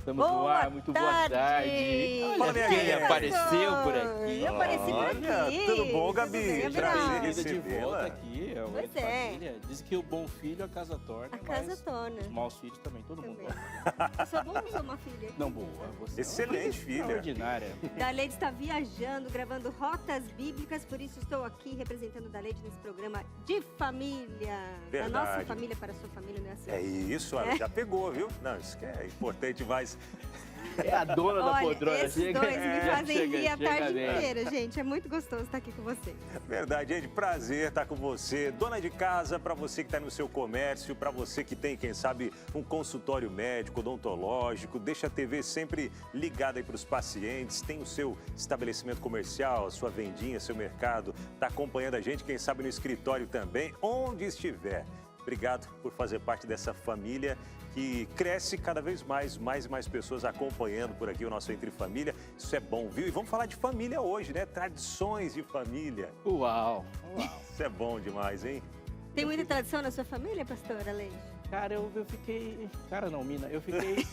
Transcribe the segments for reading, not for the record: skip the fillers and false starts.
Estamos no ar, muito boa tarde. Olha quem apareceu por aqui. Eu apareci por aqui. Tudo bom, Gabi? Prazer de volta aqui. Pois é. Família. Diz que o bom filho a casa torna. A casa torna. Os maus filhos também, todo mundo gosta. Eu sou bom ou sou uma filha? Não, boa. Você Excelente, filha. Extraordinária. Daleide está viajando, gravando rotas bíblicas, por isso estou aqui representando Daleide nesse programa de família. Verdade. Da nossa família para a sua família, não é assim? É isso, ela já pegou, viu? Não, isso que é importante, mas... É a dona da poltrona. Esses Chega, dois me fazem chega, rir a chega tarde bem. inteira, gente. É muito gostoso estar aqui com vocês. Verdade, gente, prazer estar com você. Dona de casa, para você que está no seu comércio, para você que tem, quem sabe, um consultório médico, odontológico, deixa a TV sempre ligada aí para os pacientes, tem o seu estabelecimento comercial, a sua vendinha, seu mercado, está acompanhando a gente, quem sabe no escritório também, onde estiver. Obrigado por fazer parte dessa família que cresce cada vez mais e mais pessoas acompanhando por aqui o nosso Entre Família. Isso é bom, viu? E vamos falar de família hoje, né? Tradições de família. Uau. Isso é bom demais, hein? Tem muita tradição na sua família, pastora Leite? Cara, eu fiquei... Cara não, Mina, eu fiquei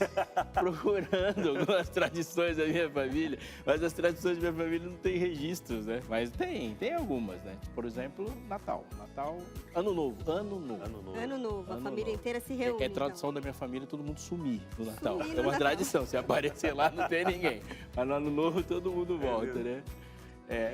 procurando algumas tradições da minha família, mas as tradições da minha família não tem registros, né? Mas tem algumas, né? Por exemplo, Natal. Ano Novo. Ano Novo, a família inteira se reúne. É tradição da minha família todo mundo sumir no Natal. Sumir no É uma Natal. tradição, se aparecer lá não tem ninguém. Mas no Ano Novo todo mundo volta, né?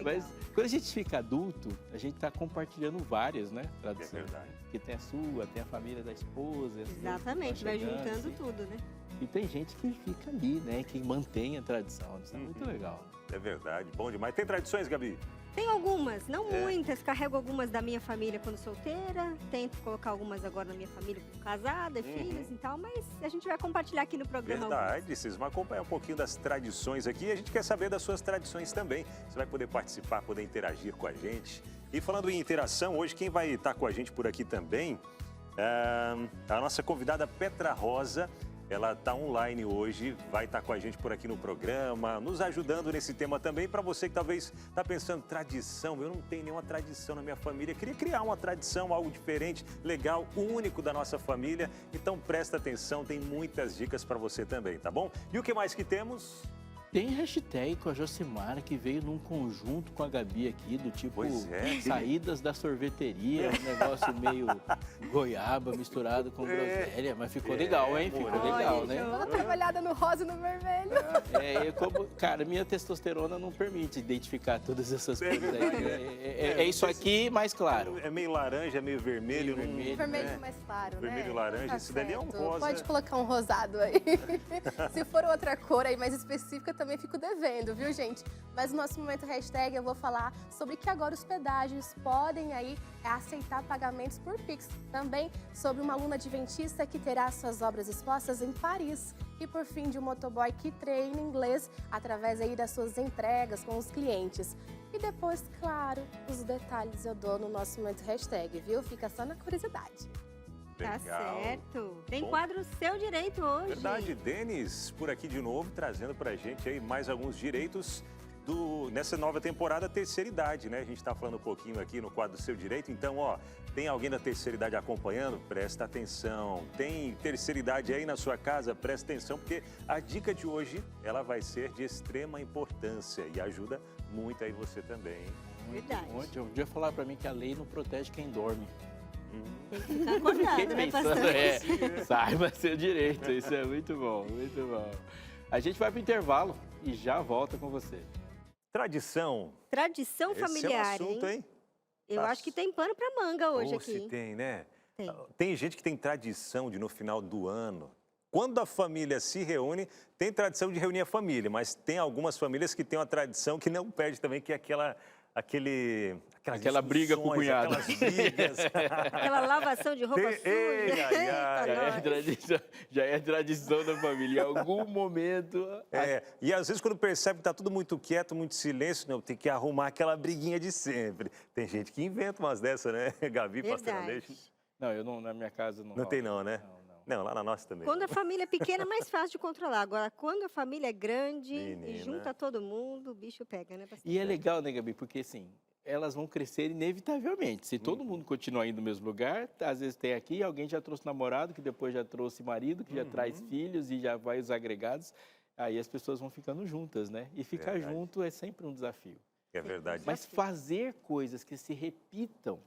Mas quando a gente fica adulto, a gente está compartilhando várias, né, tradições. É verdade. Que tem a sua, tem a família da esposa. Exatamente, vai juntando tudo, né? E tem gente que fica ali, né, que mantém a tradição. Isso é muito legal. É verdade, bom demais. Tem tradições, Gabi? Tem algumas, não muitas. Carrego algumas da minha família quando solteira. Tento colocar algumas agora na minha família como casada, filhos e tal. Mas a gente vai compartilhar aqui no programa. Verdade, vocês vão acompanhar um pouquinho das tradições aqui. E a gente quer saber das suas tradições também. Você vai poder participar, poder interagir com a gente. E falando em interação, hoje quem vai estar com a gente por aqui também é a nossa convidada Petra Rosa. Ela está online hoje, vai estar com a gente por aqui no programa, nos ajudando nesse tema também. Para você que talvez está pensando, tradição, eu não tenho nenhuma tradição na minha família. Queria criar uma tradição, algo diferente, legal, único da nossa família. Então presta atenção, tem muitas dicas para você também, tá bom? E o que mais que temos? Tem hashtag com a Josimara que veio num conjunto com a Gabi aqui, do tipo saídas da sorveteria, um negócio meio goiaba misturado com groselha, mas ficou legal, hein? Ficou legal, né? Uma trabalhada no rosa e no vermelho. Cara, minha testosterona não permite identificar todas essas coisas aí. É isso aqui mais claro. É meio laranja, meio vermelho. Vermelho mais claro, né? Vermelho e laranja, Tá esse dali é um certo. rosa. Pode colocar um rosado aí. Se for outra cor aí mais específica, também fico devendo, viu, gente? Mas no nosso momento hashtag eu vou falar sobre que agora os pedágios podem aí aceitar pagamentos por Pix. Também sobre uma aluna adventista que terá suas obras expostas em Paris. E por fim, de um motoboy que treina inglês através aí das suas entregas com os clientes. E depois, claro, os detalhes eu dou no nosso momento hashtag, viu? Fica só na curiosidade. Tá Legal. certo. Tem Bom. quadro Seu Direito hoje. Verdade, Denis, por aqui de novo, trazendo pra gente aí mais alguns direitos nessa nova temporada Terceira Idade, né? A gente tá falando um pouquinho aqui no quadro Seu Direito, então, ó, tem alguém da terceira idade acompanhando? Presta atenção. Tem terceira idade aí na sua casa? Presta atenção, porque a dica de hoje, ela vai ser de extrema importância e ajuda muito aí você também, hein? Verdade. Ontem um dia falaram pra mim que a lei não protege quem dorme. Tem que ficar acordado, né, pastor? Saiba seu direito, isso é muito bom, muito bom. A gente vai pro intervalo e já volta com você. Tradição. Tradição familiar, Esse é um assunto, hein? Eu acho que tem pano pra manga hoje Ou aqui. se tem, né? Tem. Tem gente que tem tradição de no final do ano. Quando a família se reúne, tem tradição de reunir a família, mas tem algumas famílias que têm uma tradição que não perde também, que é aquela briga com o cunhado. Aquelas brigas. Aquela lavação de roupa suja. Já é tradição da família. Em algum momento. E às vezes quando percebe que está tudo muito quieto, muito silêncio, não, tem que arrumar aquela briguinha de sempre. Tem gente que inventa umas dessas, né? Gabi, pastor Aleixo. Não, eu não, na minha casa não. Não tem não, né? Não, lá na nossa também. Quando a família é pequena é mais fácil de controlar. Agora, quando a família é grande e junta todo mundo, o bicho pega, né, pastor? E é legal, né, Gabi? Porque assim, elas vão crescer inevitavelmente. Se todo mundo continuar indo no mesmo lugar, às vezes tem aqui, alguém já trouxe namorado, que depois já trouxe marido, que já traz filhos e já vai os agregados. Aí as pessoas vão ficando juntas, né? E ficar Verdade. junto é sempre um desafio. É verdade. Mas fazer coisas que se repitam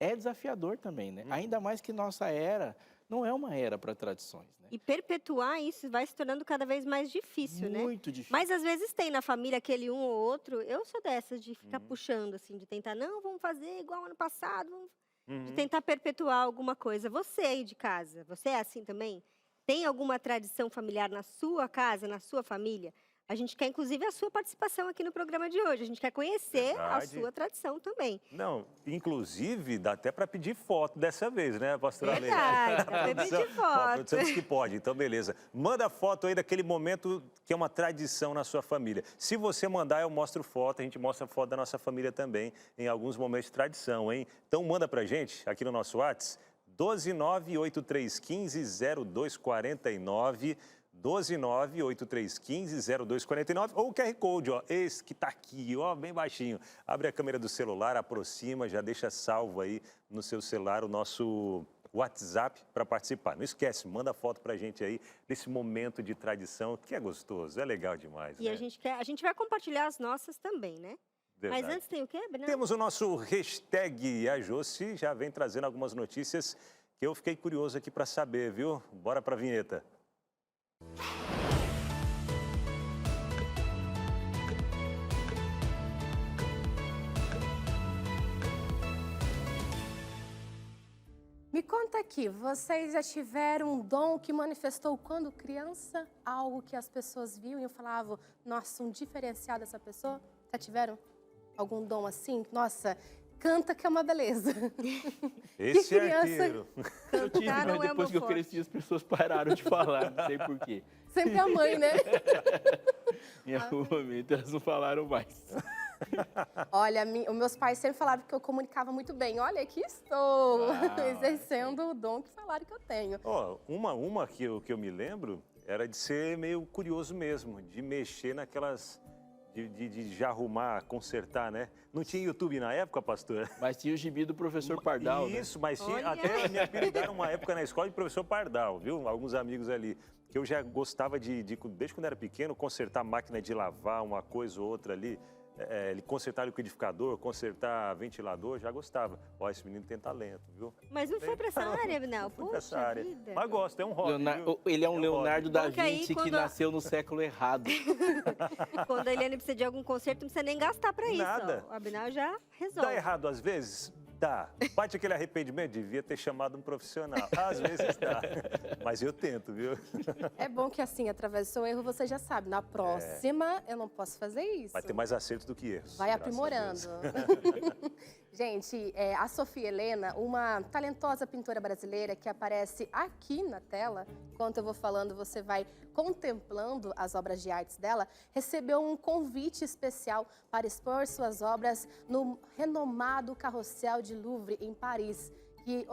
é desafiador também, né? Ainda mais que nossa era não é uma era para tradições, né? E perpetuar isso vai se tornando cada vez mais difícil, né? Muito difícil. Mas às vezes tem na família aquele um ou outro. Eu sou dessas de ficar puxando, assim, de tentar, não, vamos fazer igual ano passado, de tentar perpetuar alguma coisa. Você aí de casa, você é assim também? Tem alguma tradição familiar na sua casa, na sua família? A gente quer, inclusive, a sua participação aqui no programa de hoje. A gente quer conhecer Verdade. a sua tradição também. Não, inclusive, dá até para pedir foto dessa vez, né, pastora Leila? Verdade, dá pra pedir Ó, a foto. produção disse que pode, então beleza. Manda foto aí daquele momento que é uma tradição na sua família. Se você mandar, eu mostro foto, a gente mostra foto da nossa família também, em alguns momentos de tradição, hein? Então manda pra gente, aqui no nosso WhatsApp, 12983150249, 12983150249, ou o QR Code, ó, esse que tá aqui, ó, bem baixinho. Abre a câmera do celular, aproxima, já deixa salvo aí no seu celular o nosso WhatsApp para participar. Não esquece, manda foto pra gente aí desse momento de tradição, que é gostoso, é legal demais, E né? a gente vai compartilhar as nossas também, né? Verdade. Mas antes tem o quê, Bernardo? Temos o nosso hashtag, e a Josi já vem trazendo algumas notícias que eu fiquei curioso aqui para saber, viu? Bora pra vinheta. Me conta aqui, vocês já tiveram um dom que manifestou quando criança? Algo que as pessoas viam e falavam, nossa, um diferencial dessa pessoa? Já tiveram algum dom assim? Nossa, canta que é uma beleza. Esse Que criança- arqueiro. Eu tive, Cantar não mas é depois meu que eu forte. cresci, as pessoas pararam de falar, não sei porquê. Sempre a mãe, né? Em algum momento elas não falaram mais. Olha, os meus pais sempre falaram que eu comunicava muito bem. Olha, aqui estou, Ah, exercendo o dom que falaram que eu tenho. Ó, uma que eu me lembro era de ser meio curioso mesmo, de mexer naquelas... De já arrumar, consertar, né? Não tinha YouTube na época, pastor? Mas tinha o gibi do professor Pardal, né? Isso, mas tinha, Olha. até me apelidaram uma época na escola de professor Pardal, viu? Alguns amigos ali. Que eu já gostava desde quando era pequeno, consertar máquina de lavar, uma coisa ou outra ali. Consertar liquidificador, consertar ventilador, já gostava. Ó, esse menino tem talento, viu? Mas não foi pra essa área, Binal. Fui pra essa Puxa área. vida. Mas gosto, é um hobby, viu? Ele é um hobby. Leonardo da Bom que aí, Vinci que quando- nasceu no século errado. Quando a Eliane precisa de algum conserto, não precisa nem gastar pra isso. Nada. Ó. O Abinal já resolve. Dá errado às vezes? Dá. Bate aquele arrependimento, devia ter chamado um profissional. Às vezes dá. Mas eu tento, viu? É bom que assim, através do seu erro, você já sabe. Na próxima, eu não posso fazer isso. Vai ter mais acertos do que erros. Vai graças a aprimorando. Deus. Gente, a Sofia Helena, uma talentosa pintora brasileira que aparece aqui na tela, enquanto eu vou falando, você vai contemplando as obras de artes dela, recebeu um convite especial para expor suas obras no renomado Carrossel de Louvre, em Paris. Que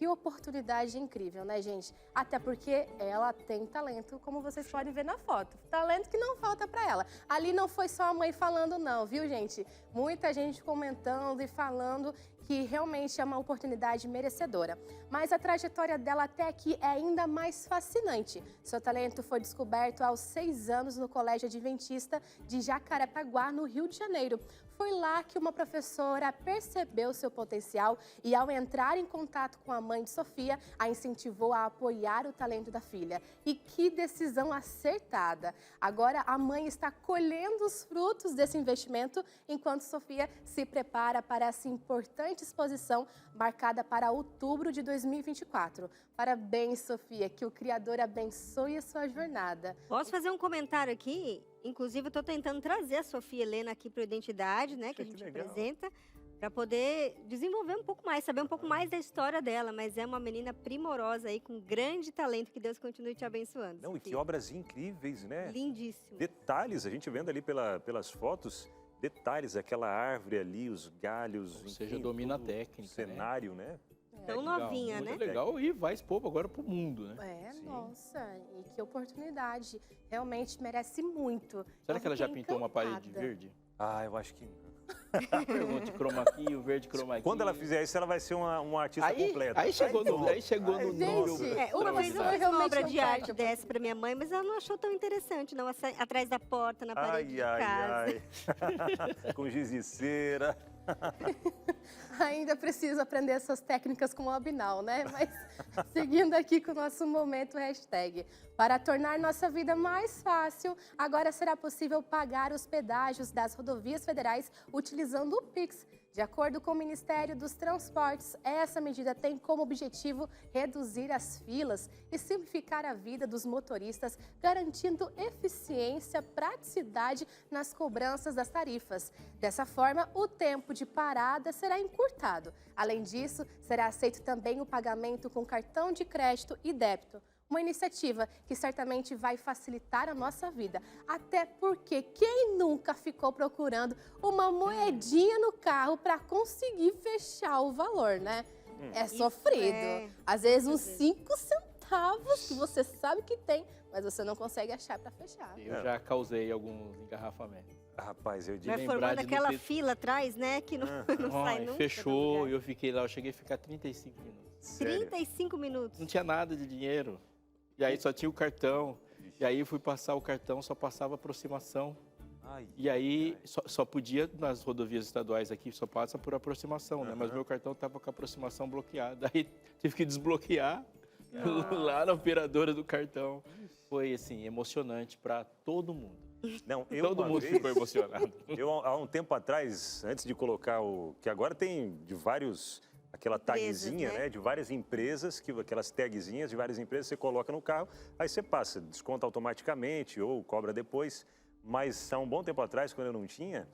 oportunidade incrível, né, gente? Até porque ela tem talento, como vocês podem ver na foto. Talento que não falta para ela. Ali não foi só a mãe falando não, viu, gente? Muita gente comentando e falando que realmente é uma oportunidade merecedora. Mas a trajetória dela até aqui é ainda mais fascinante. Seu talento foi descoberto aos 6 anos no Colégio Adventista de Jacarepaguá, no Rio de Janeiro. Foi lá que uma professora percebeu seu potencial e, ao entrar em contato com a mãe de Sofia, a incentivou a apoiar o talento da filha. E que decisão acertada! Agora a mãe está colhendo os frutos desse investimento, enquanto Sofia se prepara para essa importante exposição marcada para outubro de 2024. Parabéns, Sofia, que o Criador abençoe a sua jornada. Posso fazer um comentário aqui? Inclusive, eu estou tentando trazer a Sofia Helena aqui para o Identidade, né? Que a Que gente legal. apresenta, para poder desenvolver um pouco mais, saber um pouco mais da história dela. Mas é uma menina primorosa aí, com grande talento. Que Deus continue te abençoando. Não, e que Sofia. obras incríveis, né? Lindíssimo. Detalhes, a gente vendo ali pelas fotos, detalhes, aquela árvore ali, os galhos, Ou seja, enfim, domina a todo técnica, o cenário, né? Tão Legal, novinha, muito né? legal, e vai expor agora pro mundo, né? É, Sim. nossa, e que oportunidade. Realmente merece muito. Será Eu que ela já fiquei pintou uma parede encantada. verde? Ah, eu acho que não. Pergunte chroma key, o verde chroma key. Quando ela fizer isso, ela vai ser uma artista completa. Aí chegou no nível. Gente, Uma vez eu fiz uma obra de não arte perde. dessa pra minha mãe, mas ela não achou tão interessante, não. Atrás da porta, na parede de casa. Ai. Com giz de cera. Ainda preciso aprender essas técnicas com o Abinal, né? Mas seguindo aqui com o nosso momento hashtag. Para tornar nossa vida mais fácil, agora será possível pagar os pedágios das rodovias federais utilizando o Pix. De acordo com o Ministério dos Transportes, essa medida tem como objetivo reduzir as filas e simplificar a vida dos motoristas, garantindo eficiência, praticidade nas cobranças das tarifas. Dessa forma, o tempo de parada será encurtado. Além disso, será aceito também o pagamento com cartão de crédito e débito. Uma iniciativa que certamente vai facilitar a nossa vida. Até porque quem nunca ficou procurando uma moedinha no carro para conseguir fechar o valor, né? É sofrido. Às vezes uns 5 centavos que você sabe que tem, mas você não consegue achar para fechar. Eu já causei alguns engarrafamentos. Rapaz, eu digo. Vai lembrar formando de aquela não ter- fila atrás, né? Que não sai nunca. Fechou, eu fiquei lá, eu cheguei a ficar 35 minutos. Sério? 35 minutos. Não tinha nada de dinheiro. E aí só tinha o cartão. E aí fui passar o cartão, só passava aproximação. Ai, E aí só podia, nas rodovias estaduais aqui, só passa por aproximação, né? Mas meu cartão estava com a aproximação bloqueada. Aí tive que desbloquear lá na operadora do cartão. Foi, assim, emocionante para todo mundo. Não, Todo mundo ficou emocionado. Eu, há um tempo atrás, antes de colocar o... Que agora tem de vários... Aquela Empresas, tagzinha, né? De várias empresas, aquelas tagzinhas de várias empresas, você coloca no carro, aí você passa, desconta automaticamente ou cobra depois. Mas há um bom tempo atrás, quando eu não tinha,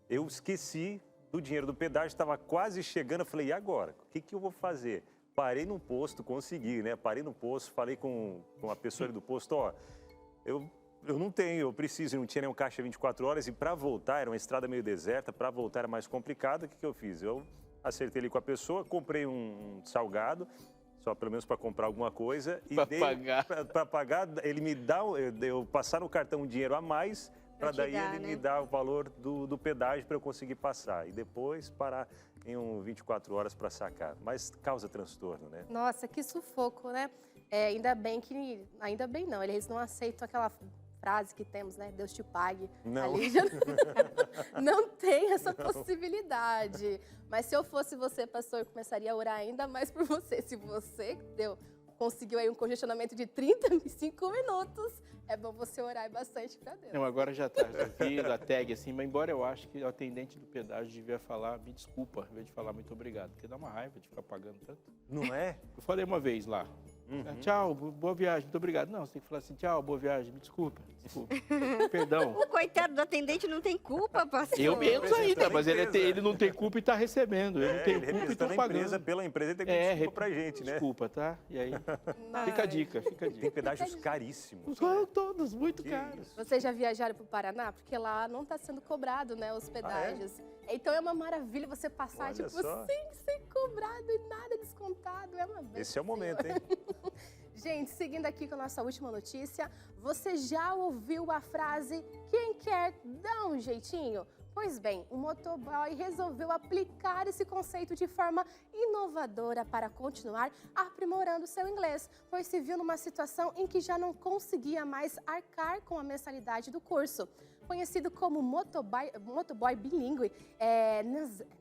eu esqueci do dinheiro do pedágio, estava quase chegando, eu falei, e agora? O que eu vou fazer? Parei no posto, consegui, né? Parei no posto, falei com a pessoa ali do posto, ó, eu não tenho, eu preciso, não tinha nenhum caixa 24 horas e para voltar, era uma estrada meio deserta, para voltar era mais complicado, o que eu fiz? Eu acertei ali com a pessoa, comprei um salgado, só pelo menos para comprar alguma coisa. E para pagar, ele me dá, eu passar no cartão um dinheiro a mais, para daí ele me dar o valor do pedágio para eu conseguir passar. E depois parar em 24 horas para sacar. Mas causa transtorno, né? Nossa, que sufoco, né? Ainda bem não, eles não aceitam aquela frase que temos, né? Deus te pague. Não. Ali já não tem essa possibilidade. Mas se eu fosse você, pastor, eu começaria a orar ainda mais por você. Se você conseguiu aí um congestionamento de 35 minutos, é bom você orar bastante para Deus. Não, agora já está resolvido, a tag assim, mas embora eu acho que o atendente do pedágio devia falar, me desculpa, em vez de falar muito obrigado, porque dá uma raiva de ficar pagando tanto. Não é? Eu falei uma vez lá, tchau, boa viagem, muito obrigado. Não, você tem que falar assim, tchau, boa viagem, me desculpa, perdão. O coitado do atendente não tem culpa, pastor. Eu menos ainda, mas empresa. ele não tem culpa e está recebendo, eu não tenho ele culpa e representando estou a empresa, pagando. pela empresa, ele tem que dar desculpa pra gente, né? Desculpa, tá? E aí, Mas fica a dica, fica a Tem dica. pedágios caríssimos. São todos muito Que caros. isso? vocês já viajaram para o Paraná? Porque lá não está sendo cobrado, né, os pedágios. Então é uma maravilha você passar, Olha tipo, só. sem cobrado e nada descontado. É uma bênção. Esse é o momento, hein? Gente, seguindo aqui com a nossa última notícia, você já ouviu a frase quem quer dá um jeitinho? Pois bem, o motoboy resolveu aplicar esse conceito de forma inovadora para continuar aprimorando seu inglês, pois se viu numa situação em que já não conseguia mais arcar com a mensalidade do curso. Conhecido como motoboy bilíngue,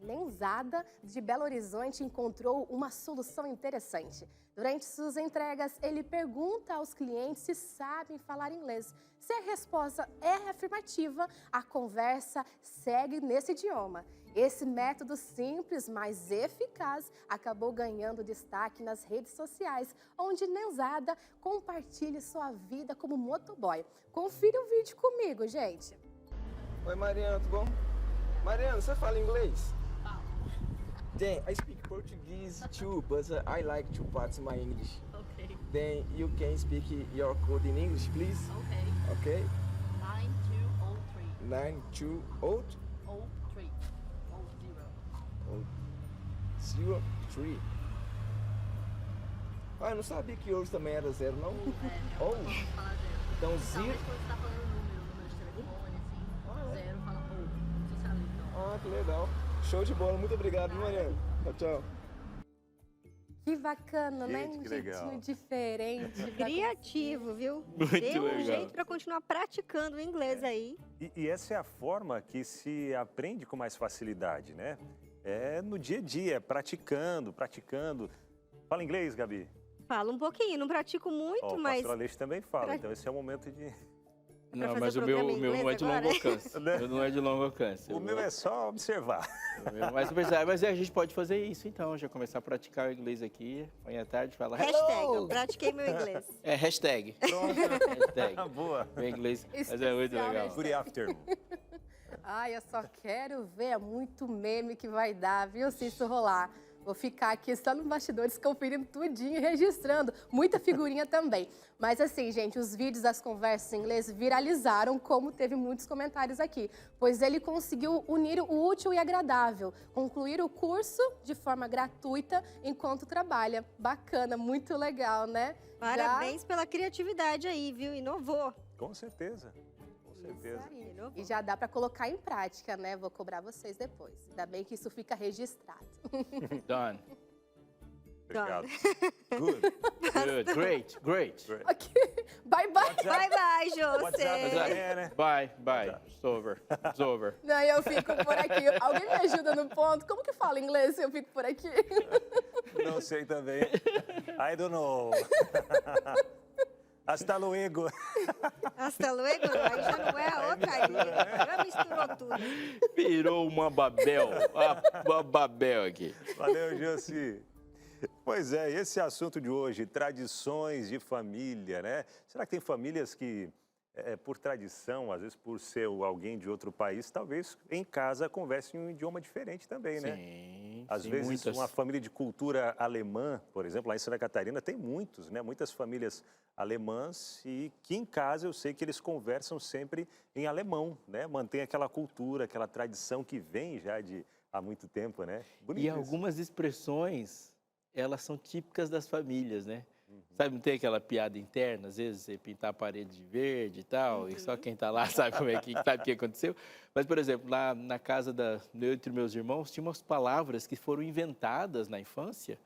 Nenzada, de Belo Horizonte, encontrou uma solução interessante. Durante suas entregas, ele pergunta aos clientes se sabem falar inglês. Se a resposta é afirmativa, a conversa segue nesse idioma. Esse método simples, mas eficaz, acabou ganhando destaque nas redes sociais, onde Nenzada compartilha sua vida como motoboy. Confira o vídeo comigo, gente. Oi, Mariana, tudo bom? Mariana, você fala inglês? Then I speak Portuguese too, but I like to practice my English. Okay. Then you can speak your code in English, please. Okay. Okay? 9203. 928 03. 0. 03. Ah, eu não sabia que hoje também era zero, não? Oh, Vamos falar zero. então Talvez zero. quando você tá falando o número de telefone, assim, zero fala pouco. Não sei se é ali, então. Ah, que legal. Show de bola. Muito obrigado, Mariana. Tchau, tchau. Que bacana, né? Gente, Um que legal. jeitinho diferente. pra Criativo, viu? Muito Deu um legal. jeito para continuar praticando o inglês aí. E essa é a forma que se aprende com mais facilidade, né? É no dia a dia, praticando, praticando. Fala inglês, Gabi? Falo um pouquinho, não pratico muito, Ó, o mas pastor Aleixo também fala, pra- então esse é o momento de... Não, fazer mas o o meu, programa em o meu não é inglês de longo agora? alcance. Né? O meu não é de longo alcance. O meu é só observar. Mas a gente pode fazer isso então, já começar a praticar o inglês aqui, amanhã à tarde, fala hashtag, hello. eu pratiquei meu inglês. É hashtag. Pronto. Hashtag. Boa. Meu inglês, mas é muito Especial legal. Good afternoon. Ai, eu só quero ver, é muito meme que vai dar, viu, se isso rolar. Vou ficar aqui só nos bastidores conferindo tudinho e registrando. Muita figurinha também. Mas assim, gente, os vídeos das conversas em inglês viralizaram, como teve muitos comentários aqui. Pois ele conseguiu unir o útil e agradável. Concluir o curso de forma gratuita enquanto trabalha. Bacana, muito legal, né? Parabéns pela criatividade aí, viu? Inovou. Com certeza. Com certeza. Isso aí. Inovou. E já dá para colocar em prática, né? Vou cobrar vocês depois. Ainda bem que isso fica registrado. Done. Obrigado. Good. Good. Great. Great. Ok. Bye, bye. Bye, bye, WhatsApp José. é, né? Bye. Bye. It's over. It's over. Não, eu fico por aqui. Alguém me ajuda no ponto? Como que fala inglês se eu fico por aqui? Não sei também. I don't know. Hasta luego. Hasta luego, aí já não é a outra língua. Já misturou tudo. Virou uma Babel. Uma Babel aqui. Valeu, Josi. Pois é, esse é o assunto de hoje, tradições de família, né? Será que tem famílias que, por tradição, às vezes por ser alguém de outro país, talvez em casa conversem um idioma diferente também, né? Sim. Às sim, vezes muitas. uma família de cultura alemã, por exemplo, lá em Santa Catarina tem muitos, né? Muitas famílias alemãs e que em casa eu sei que eles conversam sempre em alemão, né? Mantém aquela cultura, aquela tradição que vem já de há muito tempo, né? Bonito E isso. algumas expressões, elas são típicas das famílias, né? Sabe, não tem aquela piada interna, às vezes você pintar a parede de verde e tal, e só quem tá lá sabe como é que sabe o que aconteceu. Mas, por exemplo, lá na casa entre meus irmãos, tinha umas palavras que foram inventadas na infância,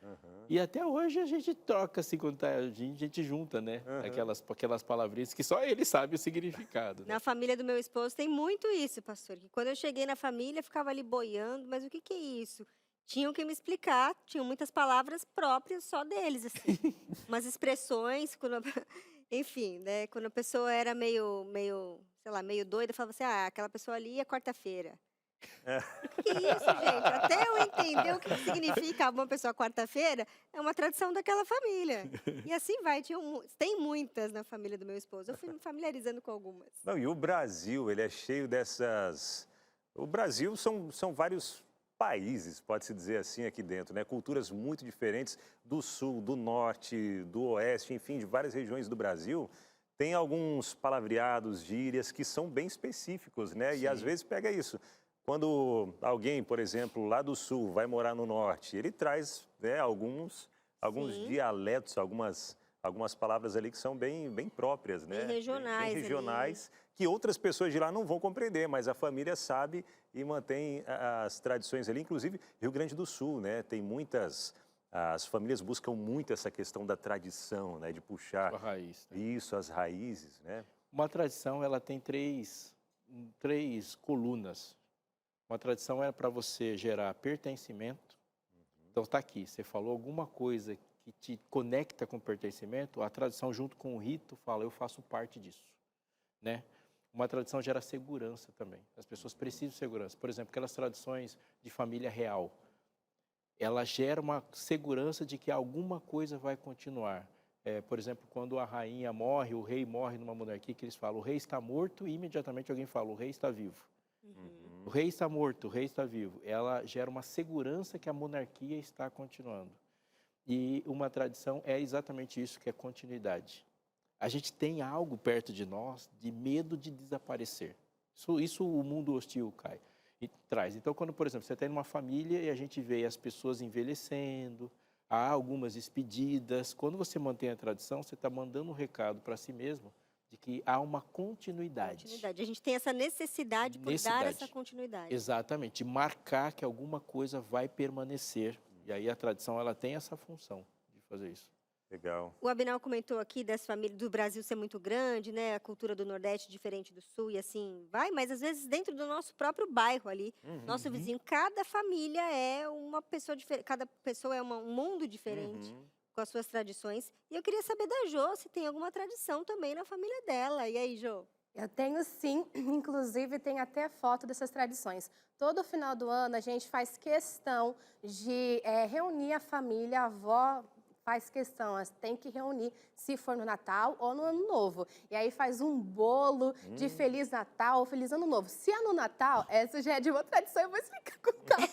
e até hoje a gente troca, assim, quando tá, a gente junta, né? Aquelas palavrinhas que só ele sabe o significado. Né? Na família do meu esposo tem muito isso, pastor. Que quando eu cheguei na família, ficava ali boiando, mas o que é isso? Tinham que me explicar, tinham muitas palavras próprias só deles, assim. Umas expressões, enfim, né? Quando a pessoa era meio, sei lá, meio doida, falava assim, aquela pessoa ali é quarta-feira. Que isso, gente? Até eu entender o que significa uma pessoa quarta-feira, é uma tradição daquela família. E assim vai, tem muitas na família do meu esposo. Eu fui me familiarizando com algumas. Não, e o Brasil, ele é cheio dessas... O Brasil são vários países, pode-se dizer assim, aqui dentro, né? Culturas muito diferentes do sul, do norte, do oeste, enfim, de várias regiões do Brasil. Tem alguns palavreados, gírias que são bem específicos, né? Sim. E às vezes pega isso. Quando alguém, por exemplo, lá do sul vai morar no norte, ele traz, né, alguns Sim. dialetos, algumas palavras ali que são bem próprias, né? Bem regionais Bem ali. regionais, que outras pessoas de lá não vão compreender, mas a família sabe e mantém as tradições ali. Inclusive, Rio Grande do Sul, né? Tem muitas... As famílias buscam muito essa questão da tradição, né? De puxar A raiz. Né? isso, as raízes, né? Uma tradição, ela tem três colunas. Uma tradição é para você gerar pertencimento. Então, está aqui, você falou alguma coisa que te conecta com o pertencimento, a tradição junto com o rito fala, eu faço parte disso, né? Uma tradição gera segurança também. As pessoas precisam de segurança. Por exemplo, aquelas tradições de família real. Ela gera uma segurança de que alguma coisa vai continuar. Por exemplo, quando a rainha morre, o rei morre numa monarquia, que eles falam, o rei está morto, e imediatamente alguém fala, o rei está vivo. O rei está morto, o rei está vivo. Ela gera uma segurança que a monarquia está continuando. E uma tradição é exatamente isso, que é continuidade. A gente tem algo perto de nós de medo de desaparecer. Isso o mundo hostil cai e traz. Então, quando, por exemplo, você tem uma família e a gente vê as pessoas envelhecendo, há algumas despedidas. Quando você mantém a tradição, você está mandando um recado para si mesmo de que há uma continuidade. Continuidade. A gente tem essa necessidade por dar Necessidade. essa continuidade. Exatamente, de marcar que alguma coisa vai permanecer. E aí a tradição ela tem essa função de fazer isso. Legal. O Abinal comentou aqui das famílias do Brasil ser muito grande, né? A cultura do Nordeste diferente do Sul e assim vai, mas às vezes dentro do nosso próprio bairro ali, nosso vizinho, cada família é uma pessoa diferente, cada pessoa é um mundo diferente com as suas tradições. E eu queria saber da Jô se tem alguma tradição também na família dela. E aí, Jô? Eu tenho sim, inclusive tem até foto dessas tradições. Todo final do ano a gente faz questão de reunir a família, a avó faz questão, tem que reunir se for no Natal ou no Ano Novo. E aí faz um bolo de Feliz Natal ou Feliz Ano Novo. Se é no Natal, essa já é de uma tradição, eu vou explicar com calma.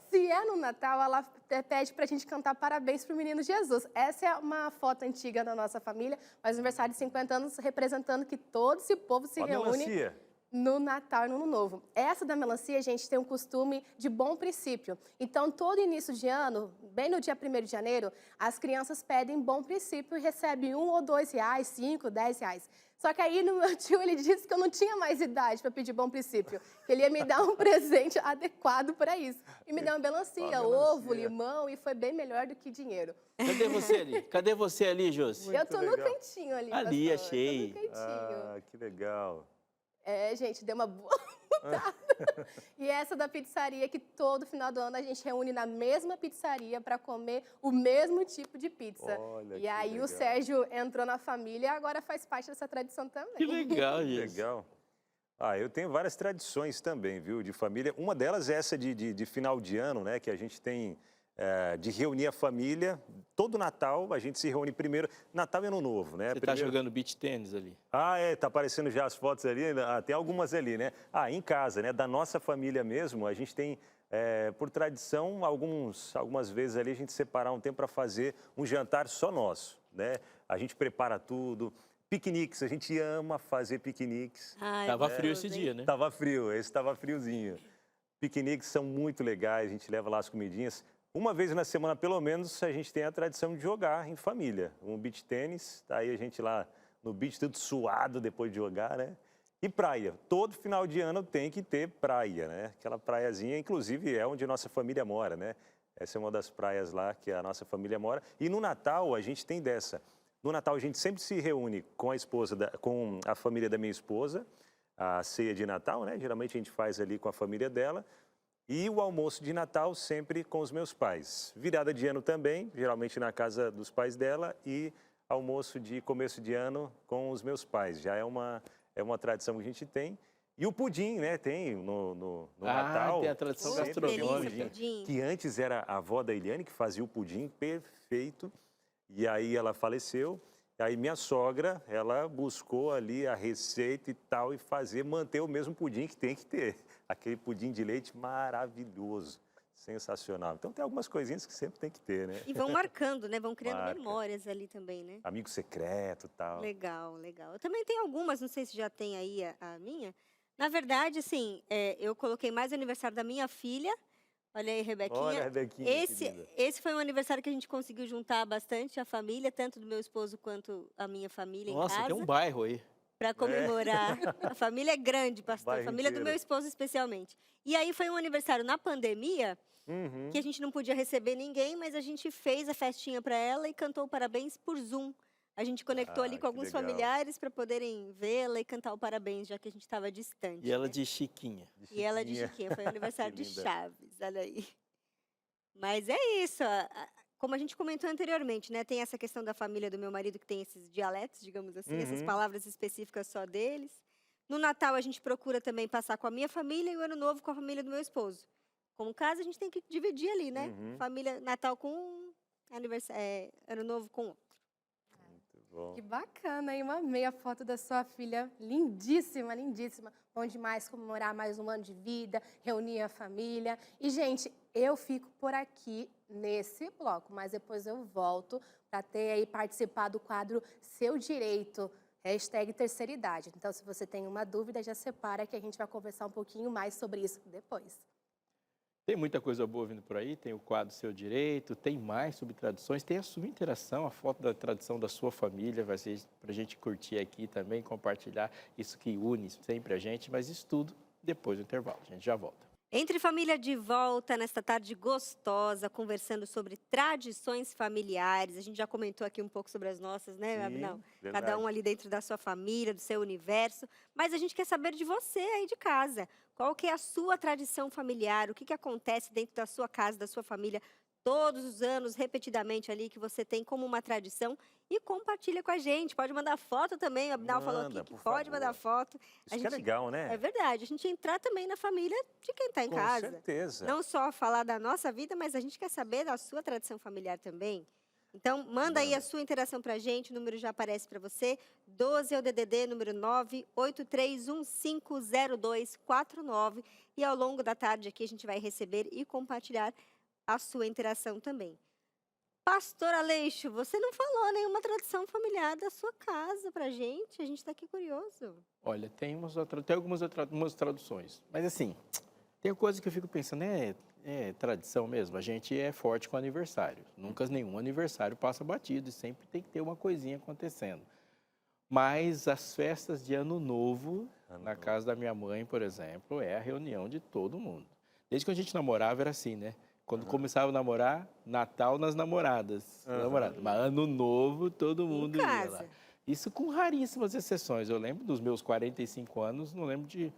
Se é no Natal, ela pede pra gente cantar parabéns pro menino Jesus. Essa é uma foto antiga da nossa família, mas aniversário de 50 anos representando que todo esse povo se reúne no Natal e no Ano Novo. Essa da melancia, a gente tem um costume de bom princípio. Então, todo início de ano, bem no dia 1º de janeiro, as crianças pedem bom princípio e recebem R$1 ou R$2, 5, R$10. Só que aí, meu tio, ele disse que eu não tinha mais idade para pedir bom princípio, que ele ia me dar um presente adequado para isso. E me deu uma melancia, ovo, limão, e foi bem melhor do que dinheiro. Cadê você ali? Cadê você ali, Josi? Eu tô no cantinho ali, Ali, pastor, achei. eu tô no cantinho. Ah, que legal. Gente, deu uma boa mudada. E essa da pizzaria, que todo final do ano a gente reúne na mesma pizzaria para comer o mesmo tipo de pizza. Olha, e aí o Sérgio entrou na família e agora faz parte dessa tradição também. Que legal, Que gente. legal. Eu tenho várias tradições também, viu, de família. Uma delas é essa de final de ano, né, que a gente tem de reunir a família. Todo Natal a gente se reúne primeiro, Natal e Ano Novo, né? Você tá jogando beach tênis ali. Tá aparecendo já as fotos ali, tem algumas ali, né? Em casa, né, da nossa família mesmo, a gente tem, por tradição, algumas vezes ali a gente separar um tempo para fazer um jantar só nosso, né? A gente prepara tudo. Piqueniques, a gente ama fazer piqueniques. Tava frio esse dia, né? Tava frio, esse tava friozinho. Piqueniques são muito legais, a gente leva lá as comidinhas. Uma vez na semana, pelo menos, a gente tem a tradição de jogar em família. Um beach tênis, aí a gente lá no beach, tudo suado depois de jogar, né? E praia. Todo final de ano tem que ter praia, né? Aquela praiazinha, inclusive, é onde nossa família mora, né? Essa é uma das praias lá que a nossa família mora. E no Natal, a gente tem dessa. No Natal, a gente sempre se reúne com com a família da minha esposa, a ceia de Natal, né? Geralmente a gente faz ali com a família dela. E o almoço de Natal sempre com os meus pais. Virada de ano também, geralmente na casa dos pais dela. E almoço de começo de ano com os meus pais. Já é uma tradição que a gente tem. E o pudim, né? Tem no Natal. Tem a tradição sempre gastronômica. Pudim. Que antes era a avó da Eliane que fazia o pudim perfeito. E aí ela faleceu. E aí minha sogra, ela buscou ali a receita e tal e manter o mesmo pudim que tem que ter. Aquele pudim de leite maravilhoso, sensacional. Então tem algumas coisinhas que sempre tem que ter, né? E vão marcando, né? Vão criando Marca. memórias ali também, né? Amigo secreto e tal. Legal, legal. Eu também tenho algumas, não sei se já tem aí a minha. Na verdade, assim, eu coloquei mais o aniversário da minha filha. Olha aí, Rebequinha. Olha, Rebequinha, querida. Esse foi um aniversário que a gente conseguiu juntar bastante a família, tanto do meu esposo quanto a minha família em Nossa, casa. tem um bairro aí. Para comemorar. A família é grande, pastor. A Bairro família do inteiro. meu esposo, especialmente. E aí foi um aniversário na pandemia, que a gente não podia receber ninguém, mas a gente fez a festinha para ela e cantou parabéns por Zoom. A gente conectou ali com que alguns legal. familiares para poderem vê-la e cantar o parabéns, já que a gente estava distante. E ela né? de Chiquinha. E ela de Chiquinha. Foi o aniversário Que de linda. Chaves, olha aí. Mas é isso. Como a gente comentou anteriormente, né? Tem essa questão da família do meu marido que tem esses dialetos, digamos assim, essas palavras específicas só deles. No Natal a gente procura também passar com a minha família e o Ano Novo com a família do meu esposo. Como casa a gente tem que dividir ali, né? Família Natal com um, Ano Novo com outro. Muito bom. Que bacana, hein? Eu amei a foto da sua filha. Lindíssima, lindíssima. Bom demais comemorar mais um ano de vida, reunir a família. E, gente, eu fico por aqui nesse bloco, mas depois eu volto para ter aí participar do quadro Seu Direito, #terceira idade. Então, se você tem uma dúvida, já separa que a gente vai conversar um pouquinho mais sobre isso depois. Tem muita coisa boa vindo por aí, tem o quadro Seu Direito, tem mais sobre tradições, tem a sua interação, a foto da tradição da sua família, vai ser para a gente curtir aqui também, compartilhar isso que une sempre a gente, mas isso tudo depois do intervalo, a gente já volta. Entre família de volta nesta tarde gostosa, conversando sobre tradições familiares. A gente já comentou aqui um pouco sobre as nossas, né, Sim, Abinal? verdade. Cada um ali dentro da sua família, do seu universo. Mas a gente quer saber de você aí de casa. Qual que é a sua tradição familiar? O que acontece dentro da sua casa, da sua família, todos os anos, repetidamente ali, que você tem como uma tradição? E compartilha com a gente. Pode mandar foto também. O Abinal falou Manda, aqui que por pode favor. mandar foto. Isso que é legal, né? É verdade. A gente entrar também na família de quem está em Com casa. certeza. Não só falar da nossa vida, mas a gente quer saber da sua tradição familiar também. Então, manda aí a sua interação pra gente, o número já aparece para você. 12 é o DDD, número 983150249. E ao longo da tarde aqui a gente vai receber e compartilhar a sua interação também. Pastor Aleixo, você não falou nenhuma tradição familiar da sua casa pra gente. A gente está aqui curioso. Olha, tem algumas traduções, mas assim, tem coisa que eu fico pensando, é tradição mesmo, a gente é forte com aniversário, nunca nenhum aniversário passa batido e sempre tem que ter uma coisinha acontecendo. Mas as festas de Ano Novo, na casa da minha mãe, por exemplo, é a reunião de todo mundo. Desde que a gente namorava era assim, né? Quando começava a namorar, Natal nas namoradas. Mas Ano Novo, todo mundo ia casa. lá. Isso com raríssimas exceções. Eu lembro dos meus 45 anos, não lembro de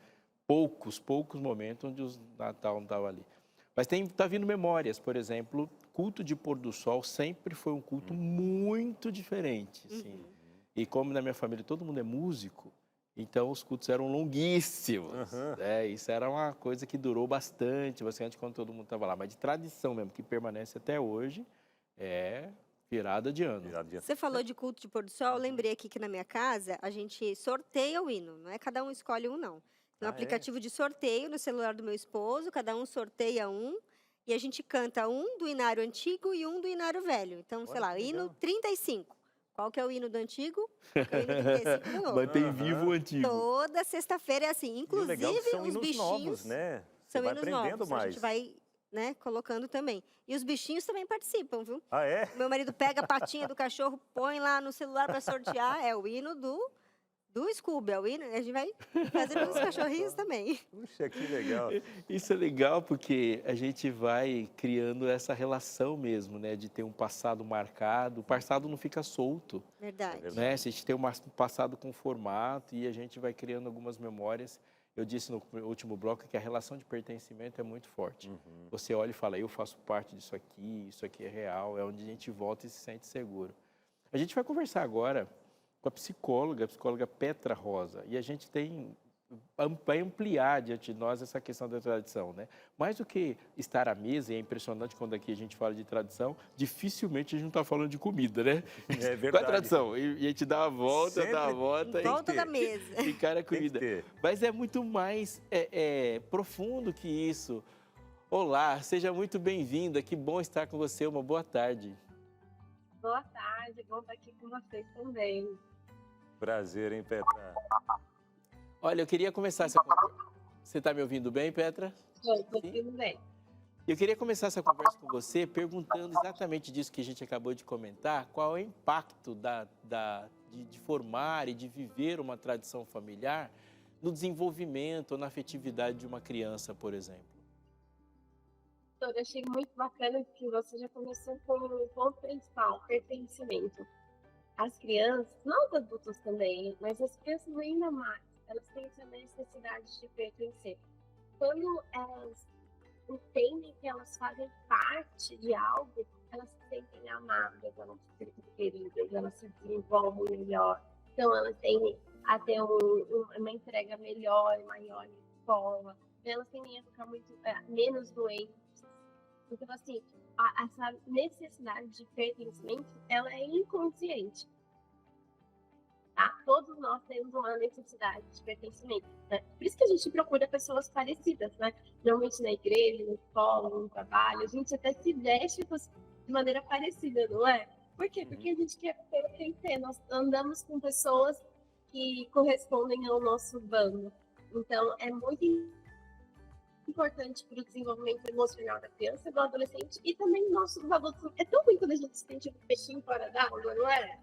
poucos momentos onde o Natal não estava ali. Mas tá vindo memórias, por exemplo, culto de pôr do sol sempre foi um culto muito diferente. Assim. E como na minha família todo mundo é músico, então os cultos eram longuíssimos. Isso era uma coisa que durou bastante quando todo mundo estava lá. Mas de tradição mesmo, que permanece até hoje, é virada de ano. Você falou de culto de pôr do sol, eu lembrei aqui que na minha casa a gente sorteia o hino, não é cada um escolhe um, não. Tem um aplicativo de sorteio no celular do meu esposo, cada um sorteia um, e a gente canta um do Inário Antigo e um do Inário Velho. Então, sei lá, hino 35. Qual que é o hino do antigo? Qual que é o hino 35 do novo? Mantém vivo o antigo. Toda sexta-feira é assim. Inclusive, legal que são os hinos bichinhos novos, né? são Você vai hinos aprendendo novos. A mais. gente vai, né, colocando também. E os bichinhos também participam, viu? Ah, é? Meu marido pega a patinha do cachorro, põe lá no celular para sortear. É o hino do Scooby, é o hino. A gente vai fazendo os cachorrinhos também. Puxa, que legal. Isso é legal porque a gente vai criando essa relação mesmo, né? De ter um passado marcado. O passado não fica solto, Verdade. né? A gente tem um passado com formato e a gente vai criando algumas memórias. Eu disse no último bloco que a relação de pertencimento é muito forte. Você olha e fala, eu faço parte disso aqui é real, é onde a gente volta e se sente seguro. A gente vai conversar agora com a psicóloga Petra Rosa, e a gente vai ampliar diante de nós essa questão da tradição, né? Mais do que estar à mesa, e é impressionante quando aqui a gente fala de tradição, dificilmente a gente não está falando de comida, né? É verdade. Qual é a tradição? E a gente dá a volta, Sempre dá a volta. Em volta da mesa. E cara, Tem que comida. ter. Mas é muito mais profundo que isso. Olá, seja muito bem-vinda, que bom estar com você, uma boa tarde. Boa tarde, bom estar aqui com vocês também. Prazer, hein, Petra? Olha, eu queria começar essa conversa. Você está me ouvindo bem, Petra? Estou ouvindo bem. Eu queria começar essa conversa com você perguntando exatamente disso que a gente acabou de comentar, qual é o impacto de formar e de viver uma tradição familiar no desenvolvimento ou na afetividade de uma criança, por exemplo. Eu achei muito bacana que você já começou com o ponto principal, pertencimento. As crianças, não os adultos também, mas as crianças ainda mais, elas têm essa necessidade de pertencer. Quando elas entendem que elas fazem parte de algo, elas se sentem amadas, elas se sentem queridas, elas se desenvolvem melhor. Então, elas tendem a ter uma entrega melhor e maior na escola. Elas tendem a ficar menos doentes. Então, assim, essa necessidade de pertencimento, ela é inconsciente. Tá? Todos nós temos uma necessidade de pertencimento. Né? Por isso que a gente procura pessoas parecidas, né? Normalmente na igreja, na escola, no trabalho, a gente até se veste de maneira parecida, não é? Por quê? Porque a gente quer pertencer. Nós andamos com pessoas que correspondem ao nosso bando. Então, é muito importante para o desenvolvimento emocional da criança, do adolescente e também nossos adultos. É tão ruim quando a gente sente um peixinho fora d'água, não é?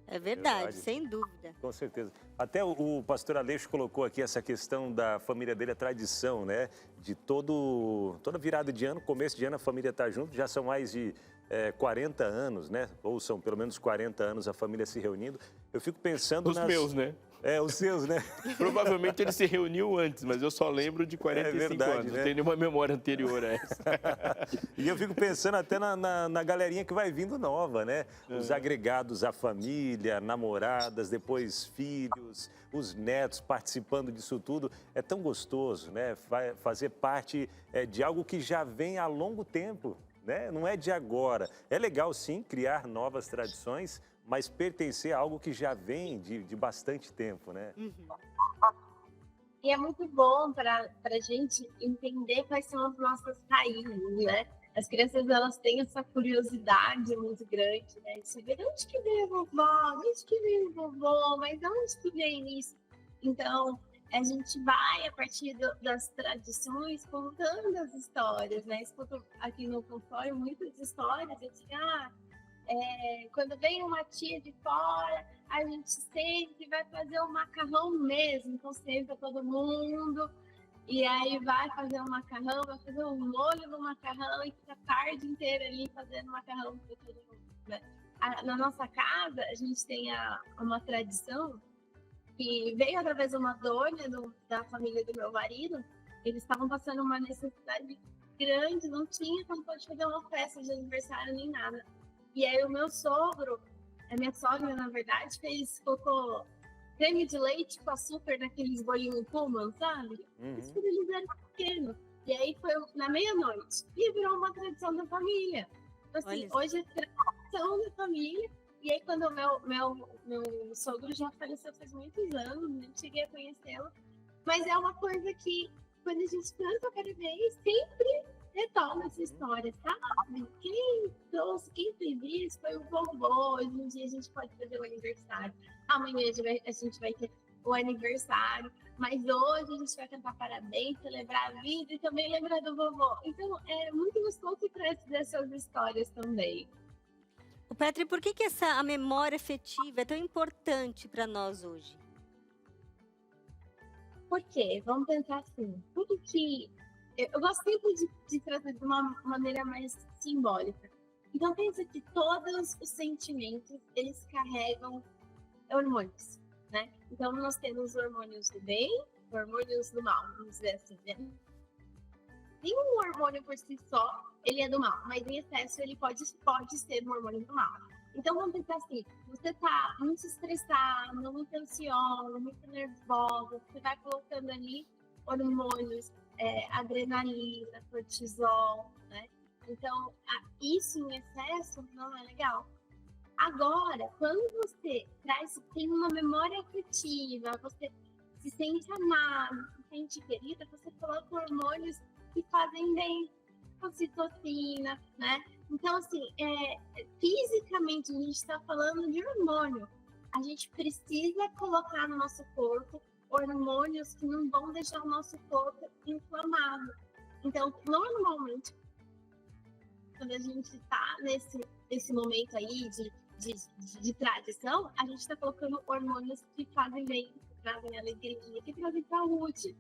É verdade, Verdade. sem dúvida. Com certeza. Até o pastor Aleixo colocou aqui essa questão da família dele, a tradição, né? De toda virada de ano, começo de ano, a família está junto, já são mais de 40 anos, né? Ou são pelo menos 40 anos a família se reunindo. Eu fico pensando Os meus, né? Os seus, né? Provavelmente ele se reuniu antes, mas eu só lembro de 45 verdade, anos. né? Não tenho nenhuma memória anterior a essa. E eu fico pensando até na galerinha que vai vindo nova, né? Os agregados à família, namoradas, depois filhos, os netos participando disso tudo. É tão gostoso, né? Fazer parte de algo que já vem há longo tempo, né? Não é de agora. É legal, sim, criar novas tradições, mas pertencer a algo que já vem de bastante tempo, né? E é muito bom para a gente entender quais são as nossas raízes, né? As crianças, elas têm essa curiosidade muito grande, né? De saber de onde que veio a vovó, de onde que veio o vovô, mas de onde que veio isso? Então, a gente vai, a partir das tradições, contando as histórias, né? Escuto aqui no consultório muitas histórias, assim, quando vem uma tia de fora, a gente sempre vai fazer o macarrão mesmo, então senta todo mundo, e aí vai fazer o macarrão, vai fazer um molho no macarrão e fica a tarde inteira ali fazendo macarrão para todo mundo, né? Na nossa casa, a gente tem uma tradição que veio através de uma dona da família do meu marido. Eles estavam passando uma necessidade grande, não tinha como pode fazer uma festa de aniversário nem nada. E aí o meu sogro, a minha sogra, na verdade, colocou creme de leite com açúcar naqueles bolinhos Pullman, sabe? Isso quando eles eram pequenos. E aí foi na meia-noite. E virou uma tradição da família. Então, assim, hoje é tradição da família. E aí quando o meu sogro já faleceu faz muitos anos, nem cheguei a conhecê-lo. Mas é uma coisa que, quando a gente canta cada vez, sempre retorna essa história, sabe? Quem fez isso foi o vovô. Hoje em dia a gente pode fazer o aniversário. Amanhã a gente vai ter o aniversário. Mas hoje a gente vai cantar parabéns, celebrar a vida e também lembrar do vovô. Então é muito gostoso que traz dessas histórias também. O Petri, por que a memória afetiva é tão importante para nós hoje? Por quê? Vamos pensar assim. Tudo que eu gosto sempre de trazer de uma maneira mais simbólica. Então, pensa que todos os sentimentos, eles carregam hormônios, né? Então, nós temos hormônios do bem, hormônios do mal, vamos dizer assim, né? Nenhum hormônio por si só, ele é do mal, mas em excesso ele pode ser um hormônio do mal. Então, vamos pensar assim, você tá muito estressado, muito ansiosa, muito nervosa, você vai colocando ali hormônios, adrenalina, cortisol, né? Então, isso em excesso não é legal. Agora, quando você tem uma memória afetiva, você se sente amado, se sente querida, você coloca hormônios que fazem bem, ocitocina, né? Então, assim, fisicamente a gente está falando de hormônio. A gente precisa colocar no nosso corpo hormônios que não vão deixar o nosso corpo inflamado. Então, normalmente, quando a gente está nesse momento aí de tradição, a gente está colocando hormônios que fazem bem, que trazem alegria, que trazem saúde.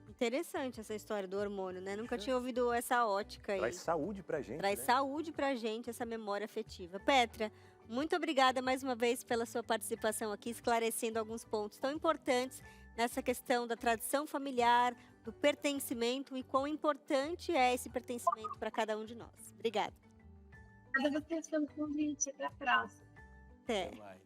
Interessante essa história do hormônio, né? Nunca tinha ouvido essa ótica aí. Traz saúde pra gente, Traz né? saúde pra gente, essa memória afetiva. Petra, muito obrigada mais uma vez pela sua participação aqui, esclarecendo alguns pontos tão importantes nessa questão da tradição familiar, do pertencimento e quão importante é esse pertencimento para cada um de nós. Obrigada. Obrigada a vocês pelo convite. Até a próxima. Até. Até mais.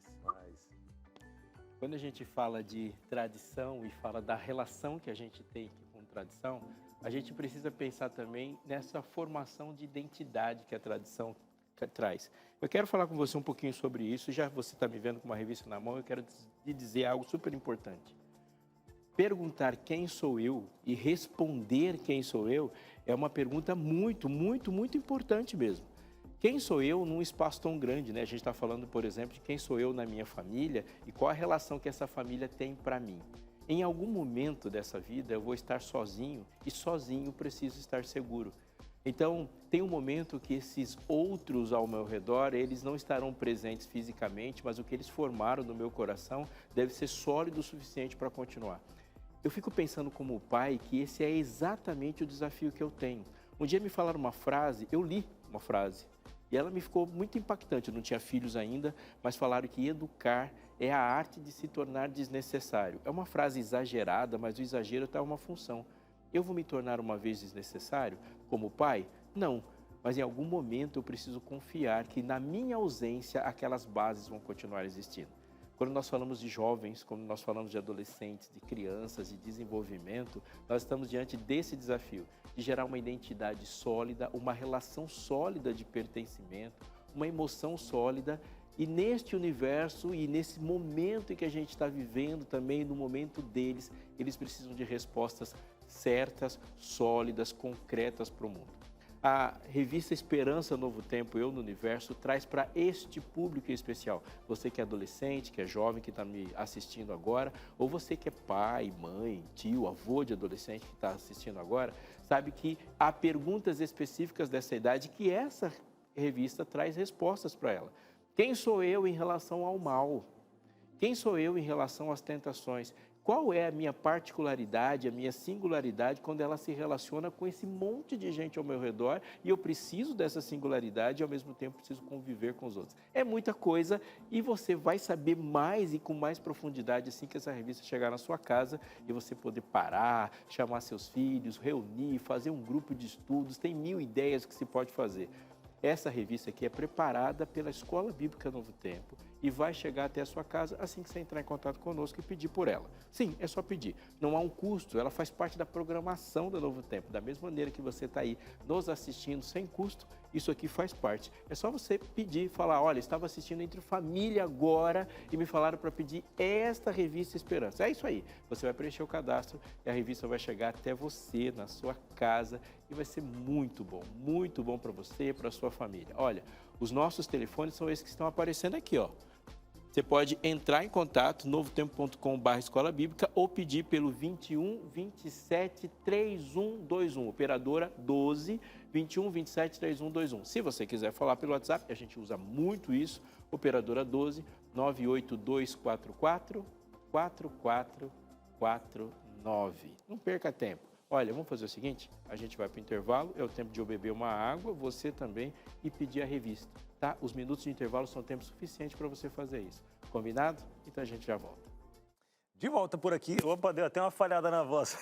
Quando a gente fala de tradição e fala da relação que a gente tem com tradição, a gente precisa pensar também nessa formação de identidade que a tradição traz. Eu quero falar com você um pouquinho sobre isso. Já você está me vendo com uma revista na mão, eu quero te dizer algo super importante. Perguntar quem sou eu e responder quem sou eu é uma pergunta muito, muito, muito importante mesmo. Quem sou eu num espaço tão grande, né? A gente está falando, por exemplo, de quem sou eu na minha família e qual a relação que essa família tem para mim. Em algum momento dessa vida eu vou estar sozinho e sozinho preciso estar seguro. Então, tem um momento que esses outros ao meu redor, eles não estarão presentes fisicamente, mas o que eles formaram no meu coração deve ser sólido o suficiente para continuar. Eu fico pensando como pai que esse é exatamente o desafio que eu tenho. Um dia me falaram uma frase, eu li uma frase, e ela me ficou muito impactante. Eu não tinha filhos ainda, mas falaram que educar é a arte de se tornar desnecessário. É uma frase exagerada, mas o exagero está uma função. Eu vou me tornar uma vez desnecessário como pai? Não, mas em algum momento eu preciso confiar que na minha ausência aquelas bases vão continuar existindo. Quando nós falamos de jovens, quando nós falamos de adolescentes, de crianças, de desenvolvimento, nós estamos diante desse desafio de gerar uma identidade sólida, uma relação sólida de pertencimento, uma emoção sólida. E neste universo e nesse momento em que a gente está vivendo também, no momento deles, eles precisam de respostas certas, sólidas, concretas para o mundo. A revista Esperança Novo Tempo, Eu no Universo, traz para este público em especial, você que é adolescente, que é jovem, que está me assistindo agora, ou você que é pai, mãe, tio, avô de adolescente que está assistindo agora, sabe que há perguntas específicas dessa idade que essa revista traz respostas para ela. Quem sou eu em relação ao mal? Quem sou eu em relação às tentações? Qual é a minha particularidade, a minha singularidade quando ela se relaciona com esse monte de gente ao meu redor e eu preciso dessa singularidade e ao mesmo tempo preciso conviver com os outros? É muita coisa e você vai saber mais e com mais profundidade assim que essa revista chegar na sua casa e você poder parar, chamar seus filhos, reunir, fazer um grupo de estudos, tem 1000 ideias que se pode fazer. Essa revista aqui é preparada pela Escola Bíblica Novo Tempo e vai chegar até a sua casa assim que você entrar em contato conosco e pedir por ela. Sim, é só pedir. Não há um custo, ela faz parte da programação da Novo Tempo. Da mesma maneira que você está aí nos assistindo sem custo, isso aqui faz parte. É só você pedir, falar, olha, estava assistindo Entre Família agora e me falaram para pedir esta revista Esperança. É isso aí. Você vai preencher o cadastro e a revista vai chegar até você, na sua casa, e vai ser muito bom para você e para a sua família. Olha, os nossos telefones são esses que estão aparecendo aqui, ó. Você pode entrar em contato, novotempo.com/escola bíblica ou pedir pelo 21 27 3121, operadora 12 21 27 3121. Se você quiser falar pelo WhatsApp, a gente usa muito isso, operadora 12 98244 4449. Não perca tempo. Olha, vamos fazer o seguinte, a gente vai para o intervalo, é o tempo de eu beber uma água, você também, e pedir a revista, tá? Os minutos de intervalo são tempo suficiente para você fazer isso. Combinado? Então a gente já volta. De volta por aqui. Opa, deu até uma falhada na voz.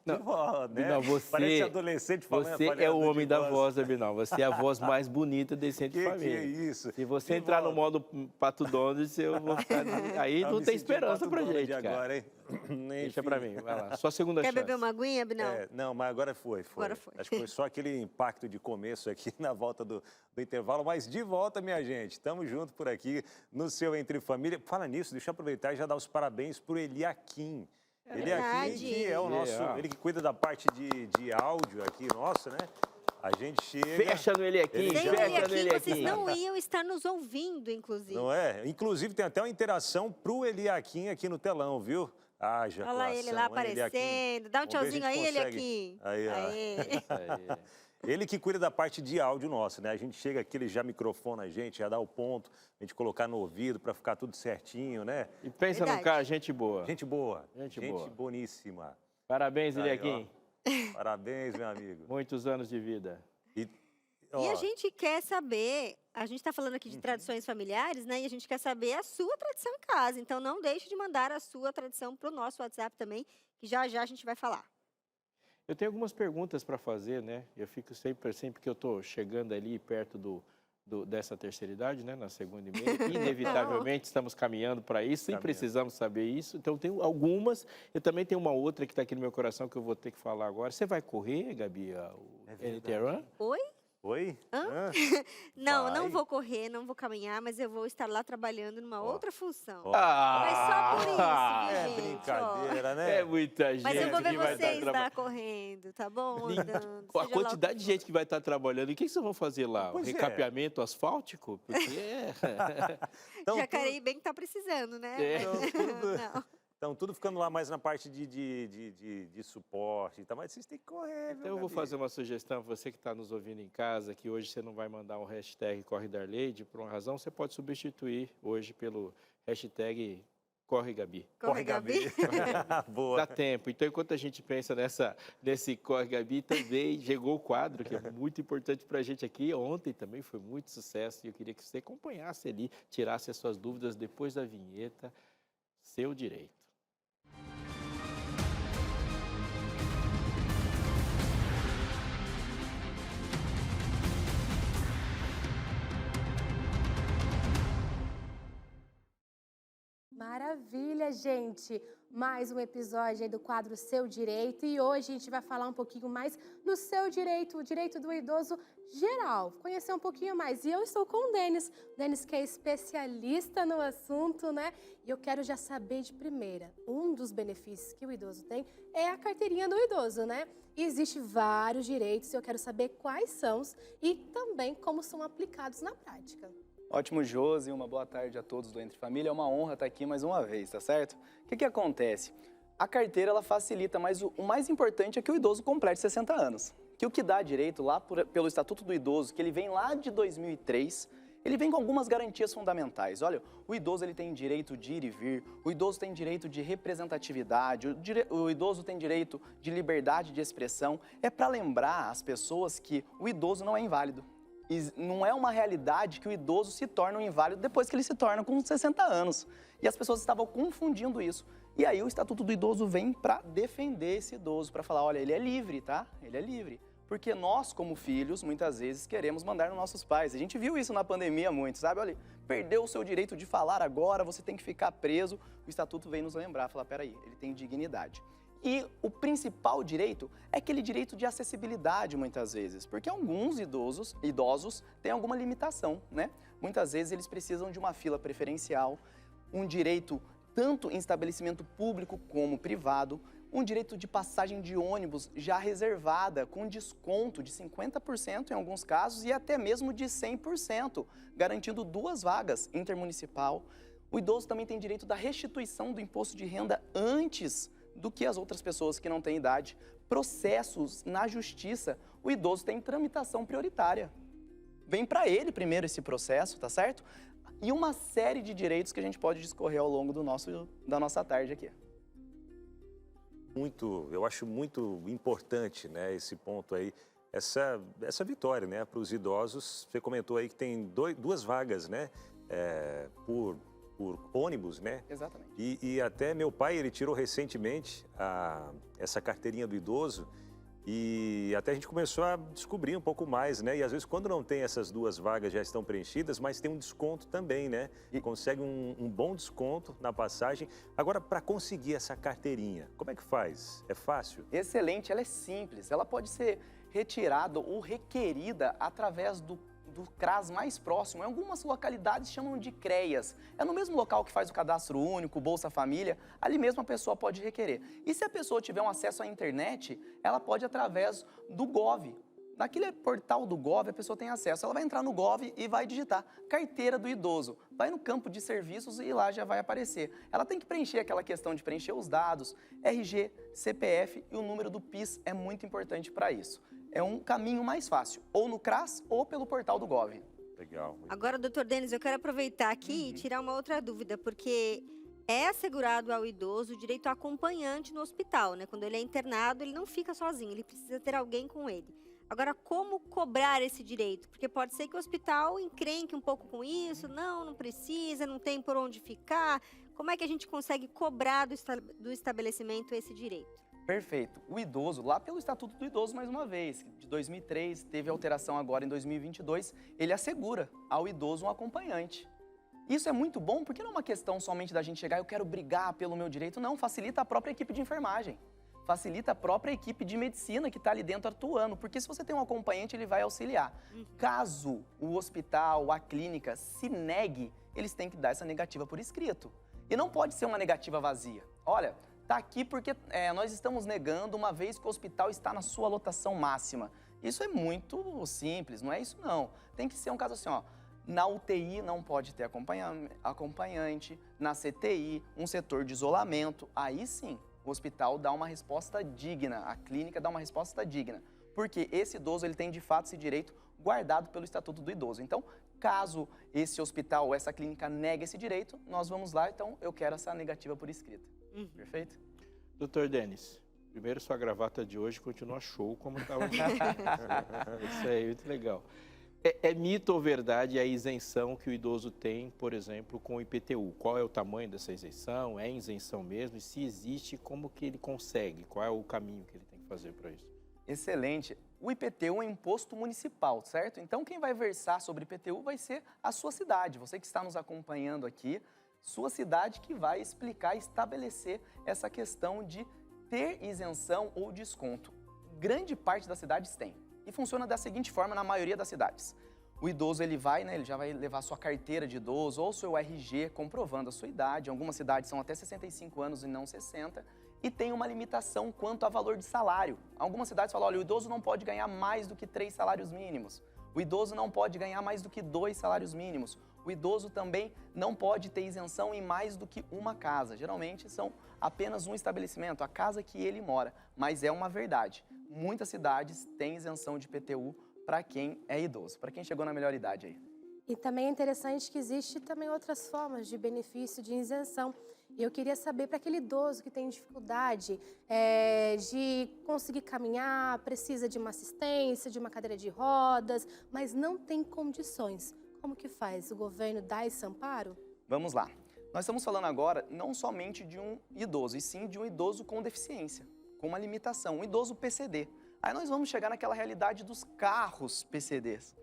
Não, volta, né? Abinal, você, parece adolescente falando. Você é o homem da voz, Abinal. Você é a voz mais bonita desse Entre Família. Que é isso? Se você entrar no modo Pato Donald, eu vou ficar... Aí não tem esperança pra gente, cara. Agora, hein? Deixa pra mim, vai lá. Só a segunda Quer chance. beber uma aguinha, Abinal? Não, mas agora foi. Agora foi. Acho que foi só aquele impacto de começo aqui na volta do intervalo. Mas de volta, minha gente. Estamos juntos por aqui no seu Entre Família. Fala nisso, deixa eu aproveitar e já dar os parabéns pro Eliakim. Eliakim, que é o nosso... Ele que cuida da parte de áudio aqui, nossa, né? A gente chega... Fecha no Eliakim, Sem fecha Eliakim, no Eliakim. vocês não iam estar nos ouvindo, inclusive. Não é? Inclusive, tem até uma interação pro Eliakim aqui no telão, viu? Haja Olha lá ele lá aparecendo. Dá um tchauzinho aí, Eliakim. Aí, ó. Ele que cuida da parte de áudio nossa, né? A gente chega aqui, ele já microfona a gente, já dá o ponto, a gente colocar no ouvido para ficar tudo certinho, né? E pensa Verdade. num cara, gente boa. Gente boa. Gente boa. Boníssima. Parabéns, Aí, Eliakim. Parabéns, meu amigo. Muitos anos de vida. E a gente quer saber, a gente está falando aqui de tradições familiares, né? E a gente quer saber a sua tradição em casa. Então, não deixe de mandar a sua tradição para o nosso WhatsApp também, que já já a gente vai falar. Eu tenho algumas perguntas para fazer, né? Eu fico sempre que eu estou chegando ali perto dessa terceira idade, né? Na segunda e meia, inevitavelmente estamos caminhando para isso e precisamos saber isso. Então, tenho algumas. Eu também tenho uma outra que está aqui no meu coração que eu vou ter que falar agora. Você vai correr, Gabi, o NT Run? Oi? Oi? Hã? Não vou correr, não vou caminhar, mas eu vou estar lá trabalhando numa outra função. Mas só por isso, viu, gente? Brincadeira, né? É muita gente. Mas eu vou ver que vai vocês estar lá correndo, tá bom? Andando. A seja quantidade lá de gente que vai estar trabalhando. E o que vocês vão fazer lá? Pois é. Recapeamento asfáltico? Porque Jacareí bem que tá precisando, né? Então, Estão tudo ficando lá mais na parte de suporte, tá? Mas vocês têm que correr, viu, Então eu vou Gabi? fazer uma sugestão para você que está nos ouvindo em casa, que hoje você não vai mandar um hashtag Corre Darleide, por uma razão, você pode substituir hoje pelo hashtag Corre Gabi. Corre, Gabi. Boa. Dá tempo. Então, enquanto a gente pensa nesse Corre Gabi, também chegou o quadro, que é muito importante para a gente aqui. Ontem também foi muito sucesso e eu queria que você acompanhasse ali, tirasse as suas dúvidas depois da vinheta. Seu direito. Maravilha, gente! Mais um episódio aí do quadro Seu Direito e hoje a gente vai falar um pouquinho mais do seu direito, o direito do idoso geral, conhecer um pouquinho mais. E eu estou com o Denis que é especialista no assunto, né? E eu quero já saber de primeira, um dos benefícios que o idoso tem é a carteirinha do idoso, né? E existe vários direitos e eu quero saber quais são e também como são aplicados na prática. Ótimo, Josi, uma boa tarde a todos do Entre Família. É uma honra estar aqui mais uma vez, tá certo? O que acontece? A carteira, ela facilita, mas o mais importante é que o idoso complete 60 anos. Que o que dá direito lá pelo Estatuto do Idoso, que ele vem lá de 2003, ele vem com algumas garantias fundamentais. Olha, o idoso ele tem direito de ir e vir, o idoso tem direito de representatividade, o idoso tem direito de liberdade de expressão. É para lembrar as pessoas que o idoso não é inválido. E não é uma realidade que o idoso se torna um inválido depois que ele se torna com 60 anos. E as pessoas estavam confundindo isso. E aí o Estatuto do Idoso vem para defender esse idoso, para falar, olha, ele é livre, tá? Ele é livre. Porque nós, como filhos, muitas vezes queremos mandar nos nossos pais. A gente viu isso na pandemia muito, sabe? Olha, perdeu o seu direito de falar agora, você tem que ficar preso. O Estatuto vem nos lembrar, falar, peraí, ele tem dignidade. E o principal direito é aquele direito de acessibilidade, muitas vezes, porque alguns idosos têm alguma limitação, né? Muitas vezes eles precisam de uma fila preferencial, um direito tanto em estabelecimento público como privado, um direito de passagem de ônibus já reservada, com desconto de 50% em alguns casos e até mesmo de 100%, garantindo 2 vagas intermunicipal. O idoso também tem direito da restituição do imposto de renda antes do que as outras pessoas que não têm idade. Processos na justiça, o idoso tem tramitação prioritária. Vem para ele primeiro esse processo, tá certo? E uma série de direitos que a gente pode discorrer ao longo da nossa tarde aqui. Eu acho muito importante, né, esse ponto aí, essa vitória, né, para os idosos. Você comentou aí que tem 2 vagas, né, por ônibus, né? Exatamente. E até meu pai, ele tirou recentemente essa carteirinha do idoso e até a gente começou a descobrir um pouco mais, né? E às vezes quando não tem essas 2 vagas já estão preenchidas, mas tem um desconto também, né? E consegue um bom desconto na passagem. Agora, para conseguir essa carteirinha, como é que faz? É fácil? Excelente, ela é simples. Ela pode ser retirada ou requerida através do CRAS mais próximo. Em algumas localidades chamam de CREAS. É no mesmo local que faz o cadastro único, Bolsa Família, ali mesmo a pessoa pode requerer. E se a pessoa tiver um acesso à internet, ela pode através do Gov. Naquele portal do Gov, a pessoa tem acesso. Ela vai entrar no Gov e vai digitar carteira do idoso. Vai no campo de serviços e lá já vai aparecer. Ela tem que preencher aquela questão de preencher os dados, RG, CPF e o número do PIS é muito importante para isso. É um caminho mais fácil, ou no CRAS ou pelo portal do Gov. Legal. Agora, doutor Denis, eu quero aproveitar aqui e tirar uma outra dúvida, porque é assegurado ao idoso o direito ao acompanhante no hospital, né? Quando ele é internado, ele não fica sozinho, ele precisa ter alguém com ele. Agora, como cobrar esse direito? Porque pode ser que o hospital encrenque um pouco com isso, não precisa, não tem por onde ficar. Como é que a gente consegue cobrar do estabelecimento esse direito? Perfeito. O idoso, lá pelo Estatuto do Idoso, mais uma vez, de 2003, teve alteração agora em 2022, ele assegura ao idoso um acompanhante. Isso é muito bom porque não é uma questão somente da gente chegar, eu quero brigar pelo meu direito, não, facilita a própria equipe de enfermagem. Facilita a própria equipe de medicina que está ali dentro atuando, porque se você tem um acompanhante, ele vai auxiliar. Caso o hospital, a clínica se negue, eles têm que dar essa negativa por escrito. E não pode ser uma negativa vazia. Olha, tá aqui porque nós estamos negando uma vez que o hospital está na sua lotação máxima. Isso é muito simples, não é isso não. Tem que ser um caso assim, ó. Na UTI não pode ter acompanhante, na CTI, um setor de isolamento, aí sim, o hospital dá uma resposta digna, a clínica dá uma resposta digna, porque esse idoso ele tem de fato esse direito guardado pelo Estatuto do Idoso. Então, caso esse hospital ou essa clínica negue esse direito, nós vamos lá, então eu quero essa negativa por escrito. Perfeito? Doutor Denis, primeiro sua gravata de hoje continua show como estava. Isso aí, muito legal. É mito ou verdade a isenção que o idoso tem, por exemplo, com o IPTU? Qual é o tamanho dessa isenção? É isenção mesmo? E se existe, como que ele consegue? Qual é o caminho que ele tem que fazer para isso? Excelente. O IPTU é um imposto municipal, certo? Então, quem vai versar sobre IPTU vai ser a sua cidade. Você que está nos acompanhando aqui, sua cidade que vai explicar e estabelecer essa questão de ter isenção ou desconto. Grande parte das cidades tem. E funciona da seguinte forma na maioria das cidades. O idoso ele já vai levar sua carteira de idoso ou seu RG comprovando a sua idade. Algumas cidades são até 65 anos e não 60. E tem uma limitação quanto a valor de salário. Algumas cidades falam, olha, o idoso não pode ganhar mais do que 3 salários mínimos. O idoso não pode ganhar mais do que 2 salários mínimos. O idoso também não pode ter isenção em mais do que uma casa. Geralmente são apenas um estabelecimento, a casa que ele mora. Mas é uma verdade. Muitas cidades têm isenção de IPTU para quem é idoso, para quem chegou na melhor idade aí. E também é interessante que existe também outras formas de benefício de isenção. E eu queria saber para aquele idoso que tem dificuldade de conseguir caminhar, precisa de uma assistência, de uma cadeira de rodas, mas não tem condições. Como que faz? O governo dá esse amparo? Vamos lá. Nós estamos falando agora não somente de um idoso, e sim de um idoso com deficiência, com uma limitação, um idoso PCD. Aí nós vamos chegar naquela realidade dos carros PCDs.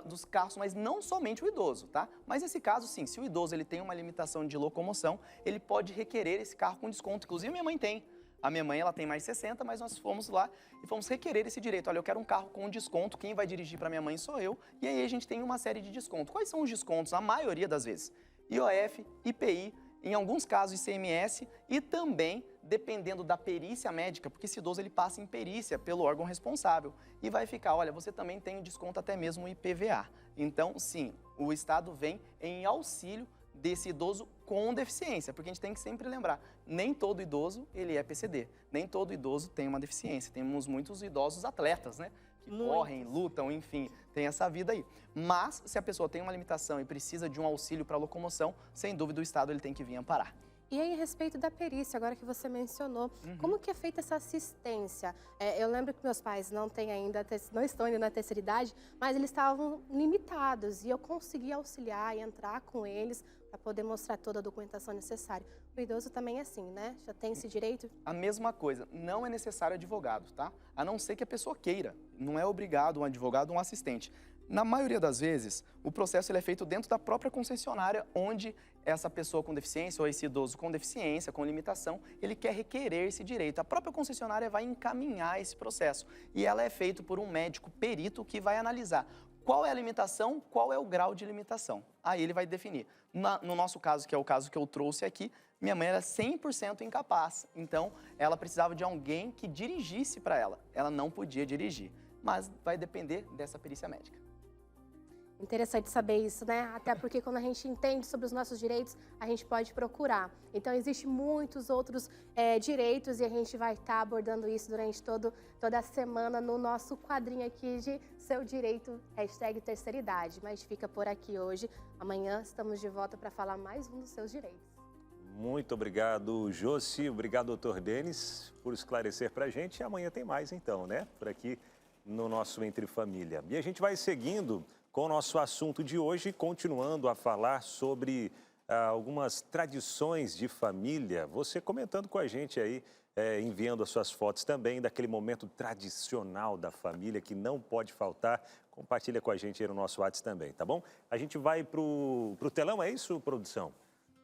Dos carros, mas não somente o idoso, tá? Mas nesse caso, sim, se o idoso ele tem uma limitação de locomoção, ele pode requerer esse carro com desconto. Inclusive, minha mãe tem. A minha mãe, ela tem mais 60, mas nós fomos lá e fomos requerer esse direito. Olha, eu quero um carro com desconto, quem vai dirigir para minha mãe sou eu. E aí a gente tem uma série de descontos. Quais são os descontos? A maioria das vezes. IOF, IPI, em alguns casos ICMS e também, dependendo da perícia médica, porque esse idoso ele passa em perícia pelo órgão responsável e vai ficar, olha, você também tem desconto até mesmo IPVA. Então, sim, o Estado vem em auxílio desse idoso com deficiência, porque a gente tem que sempre lembrar, nem todo idoso ele é PCD, nem todo idoso tem uma deficiência. Temos muitos idosos atletas, né? Que correm, lutam, enfim, tem essa vida aí. Mas, se a pessoa tem uma limitação e precisa de um auxílio para locomoção, sem dúvida o Estado ele tem que vir amparar. E aí, a respeito da perícia, agora que você mencionou, como que é feita essa assistência? Eu lembro que meus pais não estão ainda na terceira idade, mas eles estavam limitados e eu consegui auxiliar e entrar com eles para poder mostrar toda a documentação necessária. O idoso também é assim, né? Já tem esse direito? A mesma coisa, não é necessário advogado, tá? A não ser que a pessoa queira, não é obrigado um advogado ou um assistente. Na maioria das vezes, o processo ele é feito dentro da própria concessionária, onde essa pessoa com deficiência ou esse idoso com deficiência, com limitação, ele quer requerer esse direito. A própria concessionária vai encaminhar esse processo e ela é feita por um médico perito que vai analisar qual é a limitação, qual é o grau de limitação. Aí ele vai definir. No nosso caso, que é o caso que eu trouxe aqui, minha mãe era 100% incapaz, então ela precisava de alguém que dirigisse para ela. Ela não podia dirigir, mas vai depender dessa perícia médica. Interessante saber isso, né? Até porque quando a gente entende sobre os nossos direitos, a gente pode procurar. Então, existem muitos outros direitos e a gente vai estar abordando isso durante toda a semana no nosso quadrinho aqui de Seu Direito, #terceiridade. Mas fica por aqui hoje. Amanhã estamos de volta para falar mais um dos seus direitos. Muito obrigado, Josi. Obrigado, doutor Denis, por esclarecer para a gente. E amanhã tem mais, então, né? Por aqui no nosso Entre Família. E a gente vai seguindo com o nosso assunto de hoje, continuando a falar sobre algumas tradições de família. Você comentando com a gente aí, enviando as suas fotos também daquele momento tradicional da família que não pode faltar. Compartilha com a gente aí no nosso WhatsApp também, tá bom? A gente vai pro telão, é isso, produção?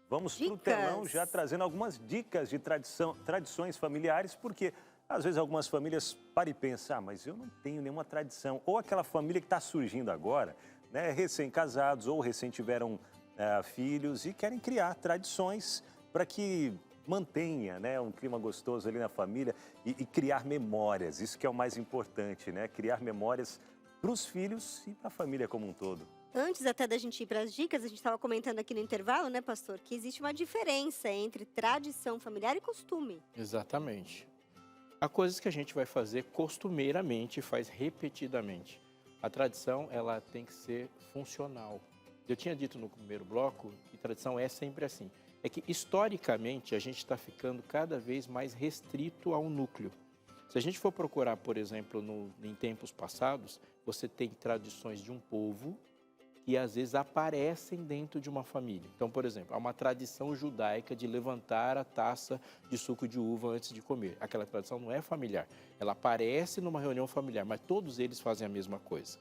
Vamos pro telão já trazendo algumas dicas de tradições familiares, porque às vezes algumas famílias param e pensam, mas eu não tenho nenhuma tradição. Ou aquela família que está surgindo agora, né, recém-casados ou recém tiveram filhos e querem criar tradições para que mantenha, né, um clima gostoso ali na família e criar memórias. Isso que é o mais importante, né? Criar memórias para os filhos e para a família como um todo. Antes até da gente ir para as dicas, a gente estava comentando aqui no intervalo, né, pastor, que existe uma diferença entre tradição familiar e costume. Exatamente. Há coisas que a gente vai fazer costumeiramente e faz repetidamente. A tradição, ela tem que ser funcional. Eu tinha dito no primeiro bloco que tradição é sempre assim. É que, historicamente, a gente está ficando cada vez mais restrito ao núcleo. Se a gente for procurar, por exemplo, em tempos passados, você tem tradições de um povo que às vezes aparecem dentro de uma família. Então, por exemplo, há uma tradição judaica de levantar a taça de suco de uva antes de comer. Aquela tradição não é familiar. Ela aparece numa reunião familiar, mas todos eles fazem a mesma coisa.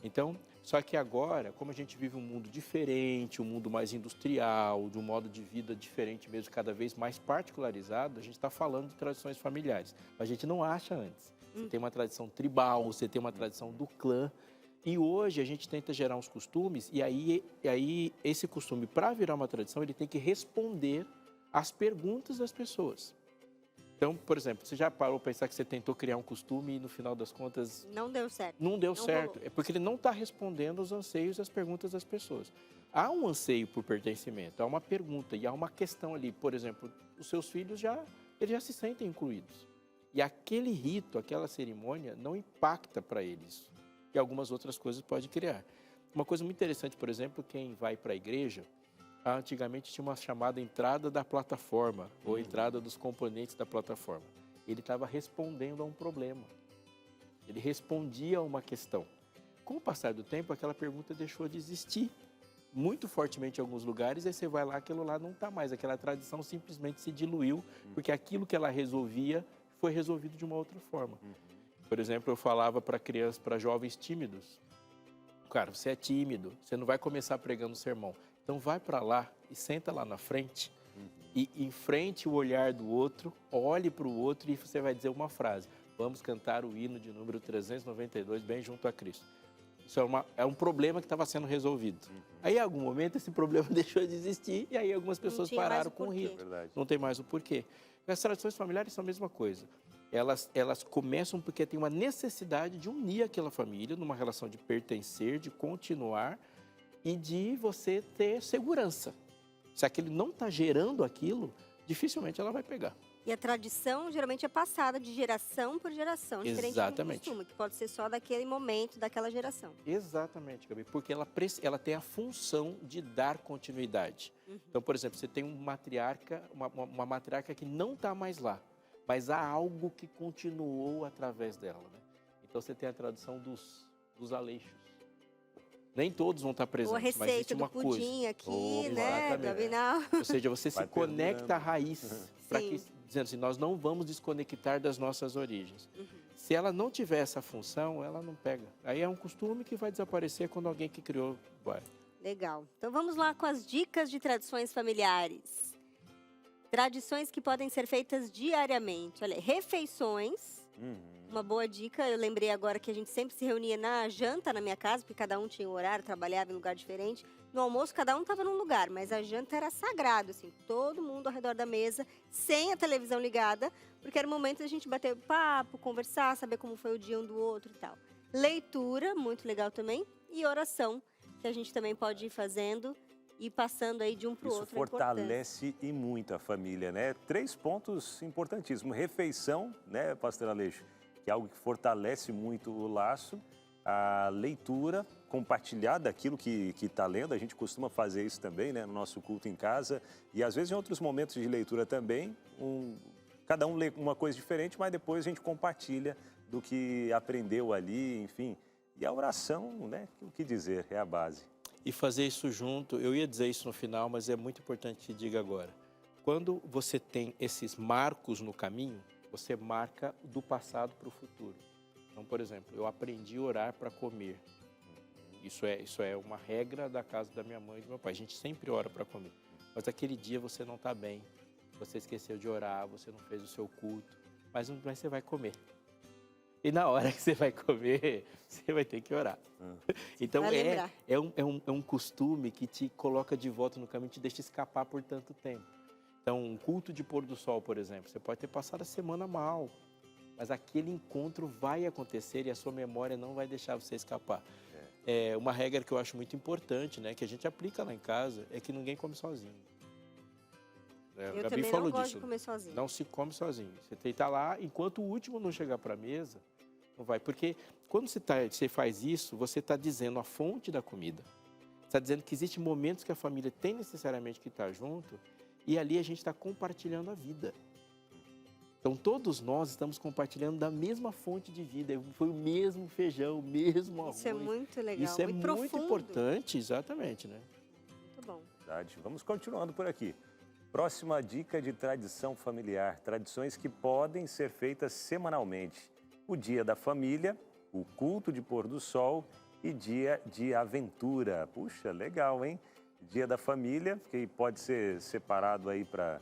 Então, só que agora, como a gente vive um mundo diferente, um mundo mais industrial, de um modo de vida diferente mesmo, cada vez mais particularizado, a gente está falando de tradições familiares. Mas a gente não acha antes. Você tem uma tradição tribal, você tem uma tradição do clã. E hoje a gente tenta gerar uns costumes, e aí esse costume, para virar uma tradição, ele tem que responder às perguntas das pessoas. Então, por exemplo, você já parou para pensar que você tentou criar um costume e no final das contas Não deu certo. não deu certo? rolou. É porque ele não está respondendo aos anseios e às perguntas das pessoas. Há um anseio por pertencimento, há uma pergunta e há uma questão ali. Por exemplo, os seus filhos eles já se sentem incluídos. E aquele rito, aquela cerimônia não impacta para eles. E algumas outras coisas pode criar. Uma coisa muito interessante, por exemplo, quem vai para a igreja, antigamente tinha uma chamada entrada da plataforma, ou entrada dos componentes da plataforma. Ele estava respondendo a um problema. Ele respondia a uma questão. Com o passar do tempo, aquela pergunta deixou de existir muito fortemente em alguns lugares, aí você vai lá, aquilo lá não está mais. Aquela tradição simplesmente se diluiu, porque aquilo que ela resolvia foi resolvido de uma outra forma. Por exemplo, eu falava para crianças, para jovens tímidos. Cara, você é tímido, você não vai começar pregando sermão. Então vai para lá e senta lá na frente e enfrente o olhar do outro, olhe para o outro e você vai dizer uma frase. Vamos cantar o hino de número 392, bem junto a Cristo. Isso é um problema que estava sendo resolvido. Aí, em algum momento, esse problema deixou de existir e aí algumas pessoas pararam com o rito. Verdade. Não tem mais o porquê. As tradições familiares são a mesma coisa. Elas começam porque tem uma necessidade de unir aquela família numa relação de pertencer, de continuar e de você ter segurança. Se aquele não está gerando aquilo, dificilmente ela vai pegar. E a tradição geralmente é passada de geração por geração, diferente Exatamente. do costume, que pode ser só daquele momento, daquela geração. Exatamente, Gabi, porque ela tem a função de dar continuidade. Então, por exemplo, você tem uma matriarca que não está mais lá, mas há algo que continuou através dela, né? Então, você tem a tradição dos aleixos. Nem todos vão estar Ou a presentes, mas existe receita uma do pudim coisa. aqui, né, Exatamente. do Abinal. Ou seja, você se Vai conecta à perdurando. raiz, para que, Sim. dizendo assim, nós não vamos desconectar das nossas origens. Se ela não tiver essa função, ela não pega. Aí é um costume que vai desaparecer quando alguém que criou vai. Legal. Então vamos lá com as dicas de tradições familiares. Tradições que podem ser feitas diariamente. Olha, refeições. Uma boa dica, eu lembrei agora que a gente sempre se reunia na janta na minha casa, porque cada um tinha um horário, trabalhava em lugar diferente. No almoço, cada um estava num lugar, mas a janta era sagrado, assim, todo mundo ao redor da mesa, sem a televisão ligada, porque era o momento da gente bater papo, conversar, saber como foi o dia um do outro e tal. Leitura, muito legal também, e oração, que a gente também pode ir fazendo e passando aí de um para o Isso outro. é importante. fortalece e muito a família, né? 3 pontos importantíssimos. Refeição, né, pastor Aleixo? Que é algo que fortalece muito o laço. A leitura, compartilhar daquilo que está lendo. A gente costuma fazer isso também, né, no nosso culto em casa. E às vezes em outros momentos de leitura também, cada um lê uma coisa diferente, mas depois a gente compartilha do que aprendeu ali, enfim. E a oração, né, o que dizer, é a base. E fazer isso junto, eu ia dizer isso no final, mas é muito importante que diga agora. Quando você tem esses marcos no caminho, você marca do passado para o futuro. Então, por exemplo, eu aprendi a orar para comer. Isso é uma regra da casa da minha mãe e do meu pai. A gente sempre ora para comer. Mas aquele dia você não está bem, você esqueceu de orar, você não fez o seu culto, mas você vai comer. E na hora que você vai comer, você vai ter que orar. Então Vai lembrar. é um costume que te coloca de volta no caminho, te deixa escapar por tanto tempo. Então, um culto de pôr do sol, por exemplo, você pode ter passado a semana mal, mas aquele encontro vai acontecer e a sua memória não vai deixar você escapar. uma regra que eu acho muito importante, né, que a gente aplica lá em casa, é que ninguém come sozinho. A Eu Gabi também falou não gosto disso. de comer sozinho. Não se come sozinho. Você tem que estar lá, enquanto o último não chegar para a mesa, não vai. Porque quando você faz isso, você está dizendo a fonte da comida. Está dizendo que existem momentos que a família tem necessariamente que estar junto, e ali a gente está compartilhando a vida. Então, todos nós estamos compartilhando da mesma fonte de vida. Foi o mesmo feijão, o mesmo arroz. Isso é muito legal, Isso é muito muito profundo. importante, exatamente, né? Muito bom. Verdade. Vamos continuando por aqui. Próxima dica de tradição familiar. Tradições que podem ser feitas semanalmente. O dia da família, o culto de pôr do sol e dia de aventura. Puxa, legal, hein? Dia da família, que pode ser separado aí para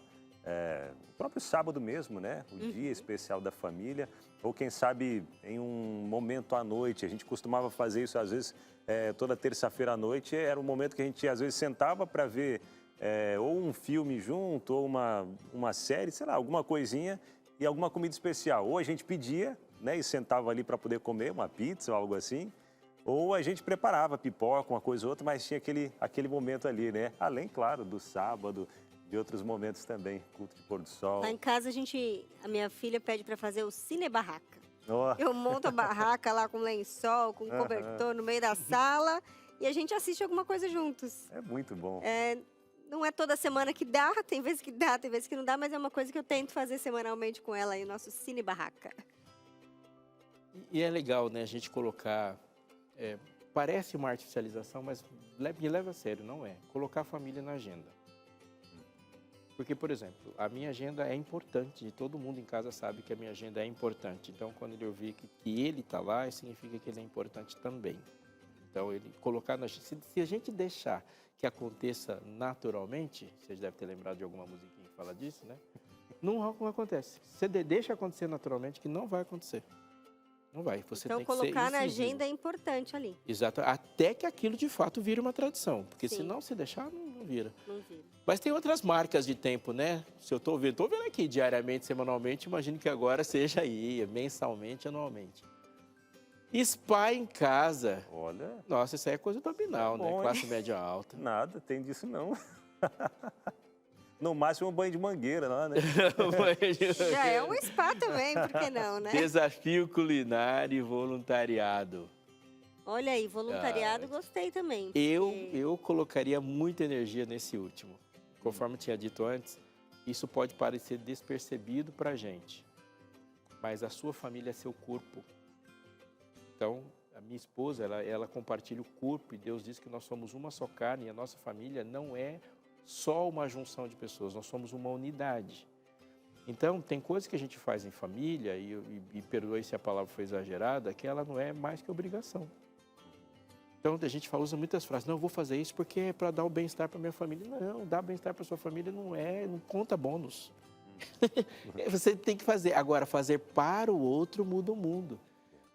o próprio sábado mesmo, né? O dia especial da família. Ou quem sabe em um momento à noite. A gente costumava fazer isso às vezes toda terça-feira à noite. Era um momento que a gente às vezes sentava para ver ou um filme junto, ou uma série, sei lá, alguma coisinha e alguma comida especial. Ou a gente pedia, né, e sentava ali para poder comer uma pizza ou algo assim, ou a gente preparava pipoca, uma coisa ou outra, mas tinha aquele momento ali, né? Além, claro, do sábado, de outros momentos também, culto de pôr do sol. Lá em casa, a minha filha pede para fazer o cine barraca. Oh. Eu monto a barraca lá com lençol, com cobertor no meio da sala e a gente assiste alguma coisa juntos. É muito bom. Não é toda semana que dá, tem vezes que dá, tem vezes que não dá, mas é uma coisa que eu tento fazer semanalmente com ela aí, o nosso cine barraca. E é legal, né, a gente colocar... parece uma artificialização, mas me leva a sério, não é. Colocar a família na agenda. Porque, por exemplo, a minha agenda é importante, e todo mundo em casa sabe que a minha agenda é importante. Então, quando ele ouvir que ele está lá, significa que ele é importante também. Então, ele colocar na agenda. Se a gente deixar que aconteça naturalmente, vocês devem ter lembrado de alguma musiquinha que fala disso, né? Não acontece. Você deixa acontecer naturalmente, que não vai acontecer. Não vai. Você Então, tem que ser colocar na incisivo. agenda é importante ali. Exato. Até que aquilo de fato vire uma tradição. Porque Sim. se não se deixar, não vira. Não vira. Mas tem outras marcas de tempo, né? Se eu estou vendo aqui diariamente, semanalmente, imagino que agora seja aí, mensalmente, anualmente. Spa em casa. Olha, Nossa, isso aí é coisa do Abinal, bom, né? hein? Classe média alta. nada, tem disso não. No máximo um banho de mangueira lá, né? Já é um spa também, por que não, né? Desafio culinário e voluntariado. Olha aí, voluntariado, gostei também. Eu colocaria muita energia nesse último. Conforme eu tinha dito antes, isso pode parecer despercebido para a gente, mas a sua família é seu corpo. Então, a minha esposa, ela compartilha o corpo e Deus diz que nós somos uma só carne e a nossa família não é só uma junção de pessoas, nós somos uma unidade. Então, tem coisas que a gente faz em família, e perdoe se a palavra foi exagerada, que ela não é mais que obrigação. Então, a gente usa muitas frases, não, eu vou fazer isso porque é para dar o bem-estar para minha família. Não, dar bem-estar para sua família não conta bônus. Você tem que fazer. Agora, fazer para o outro muda o mundo.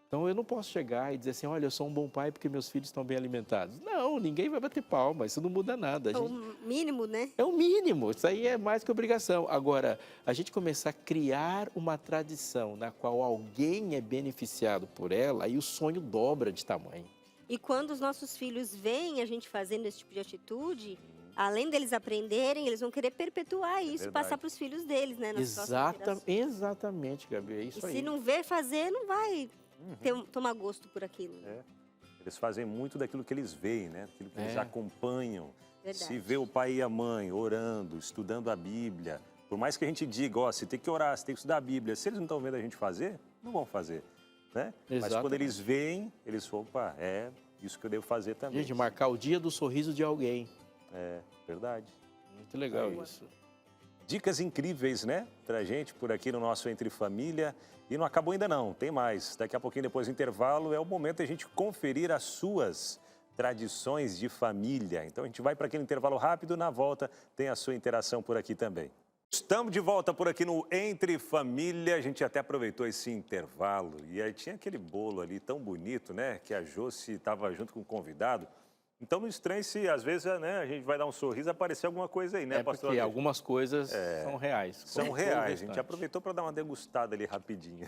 Então, eu não posso chegar e dizer assim, olha, eu sou um bom pai porque meus filhos estão bem alimentados. Não, ninguém vai bater palma, isso não muda nada. É o mínimo, né? É o mínimo, isso aí é mais que obrigação. Agora, a gente começar a criar uma tradição na qual alguém é beneficiado por ela, aí o sonho dobra de tamanho. E quando os nossos filhos veem a gente fazendo esse tipo de atitude, além deles aprenderem, eles vão querer perpetuar isso e verdade. passar para os filhos deles, né? Nas próximas gerações. Exatamente, Gabi, é isso E aí. se não ver fazer, não vai tomar gosto por aquilo. Né? Eles fazem muito daquilo que eles veem, né? Daquilo que eles acompanham. Verdade. Se vê o pai e a mãe orando, estudando a Bíblia, por mais que a gente diga, ó, você tem que orar, você tem que estudar a Bíblia, se eles não estão vendo a gente fazer, não vão fazer, né? Mas quando Exatamente. eles veem, eles falam, opa, é isso que eu devo fazer também. Gente, marcar o dia do sorriso de alguém. É, verdade. Muito legal isso. Dicas incríveis, né? Pra gente por aqui no nosso Entre Família. E não acabou ainda não, tem mais. Daqui a pouquinho, depois do intervalo, é o momento de a gente conferir as suas tradições de família. Então a gente vai para aquele intervalo rápido, na volta tem a sua interação por aqui também. Estamos de volta por aqui no Entre Família. A gente até aproveitou esse intervalo. E aí tinha aquele bolo ali tão bonito, né? Que a Josi estava junto com o convidado. Então não estranhe se às vezes, né, a gente vai dar um sorriso e aparecer alguma coisa aí, né, pastor? Porque algumas coisas são reais. São reais, a gente aproveitou para dar uma degustada ali rapidinho.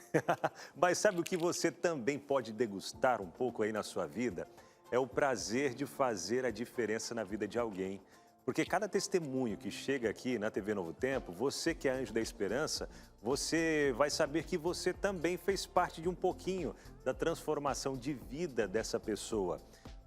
Mas sabe o que você também pode degustar um pouco aí na sua vida? é o prazer de fazer a diferença na vida de alguém. Porque cada testemunho que chega aqui na TV Novo Tempo, você que é Anjo da Esperança, você vai saber que você também fez parte de um pouquinho da transformação de vida dessa pessoa.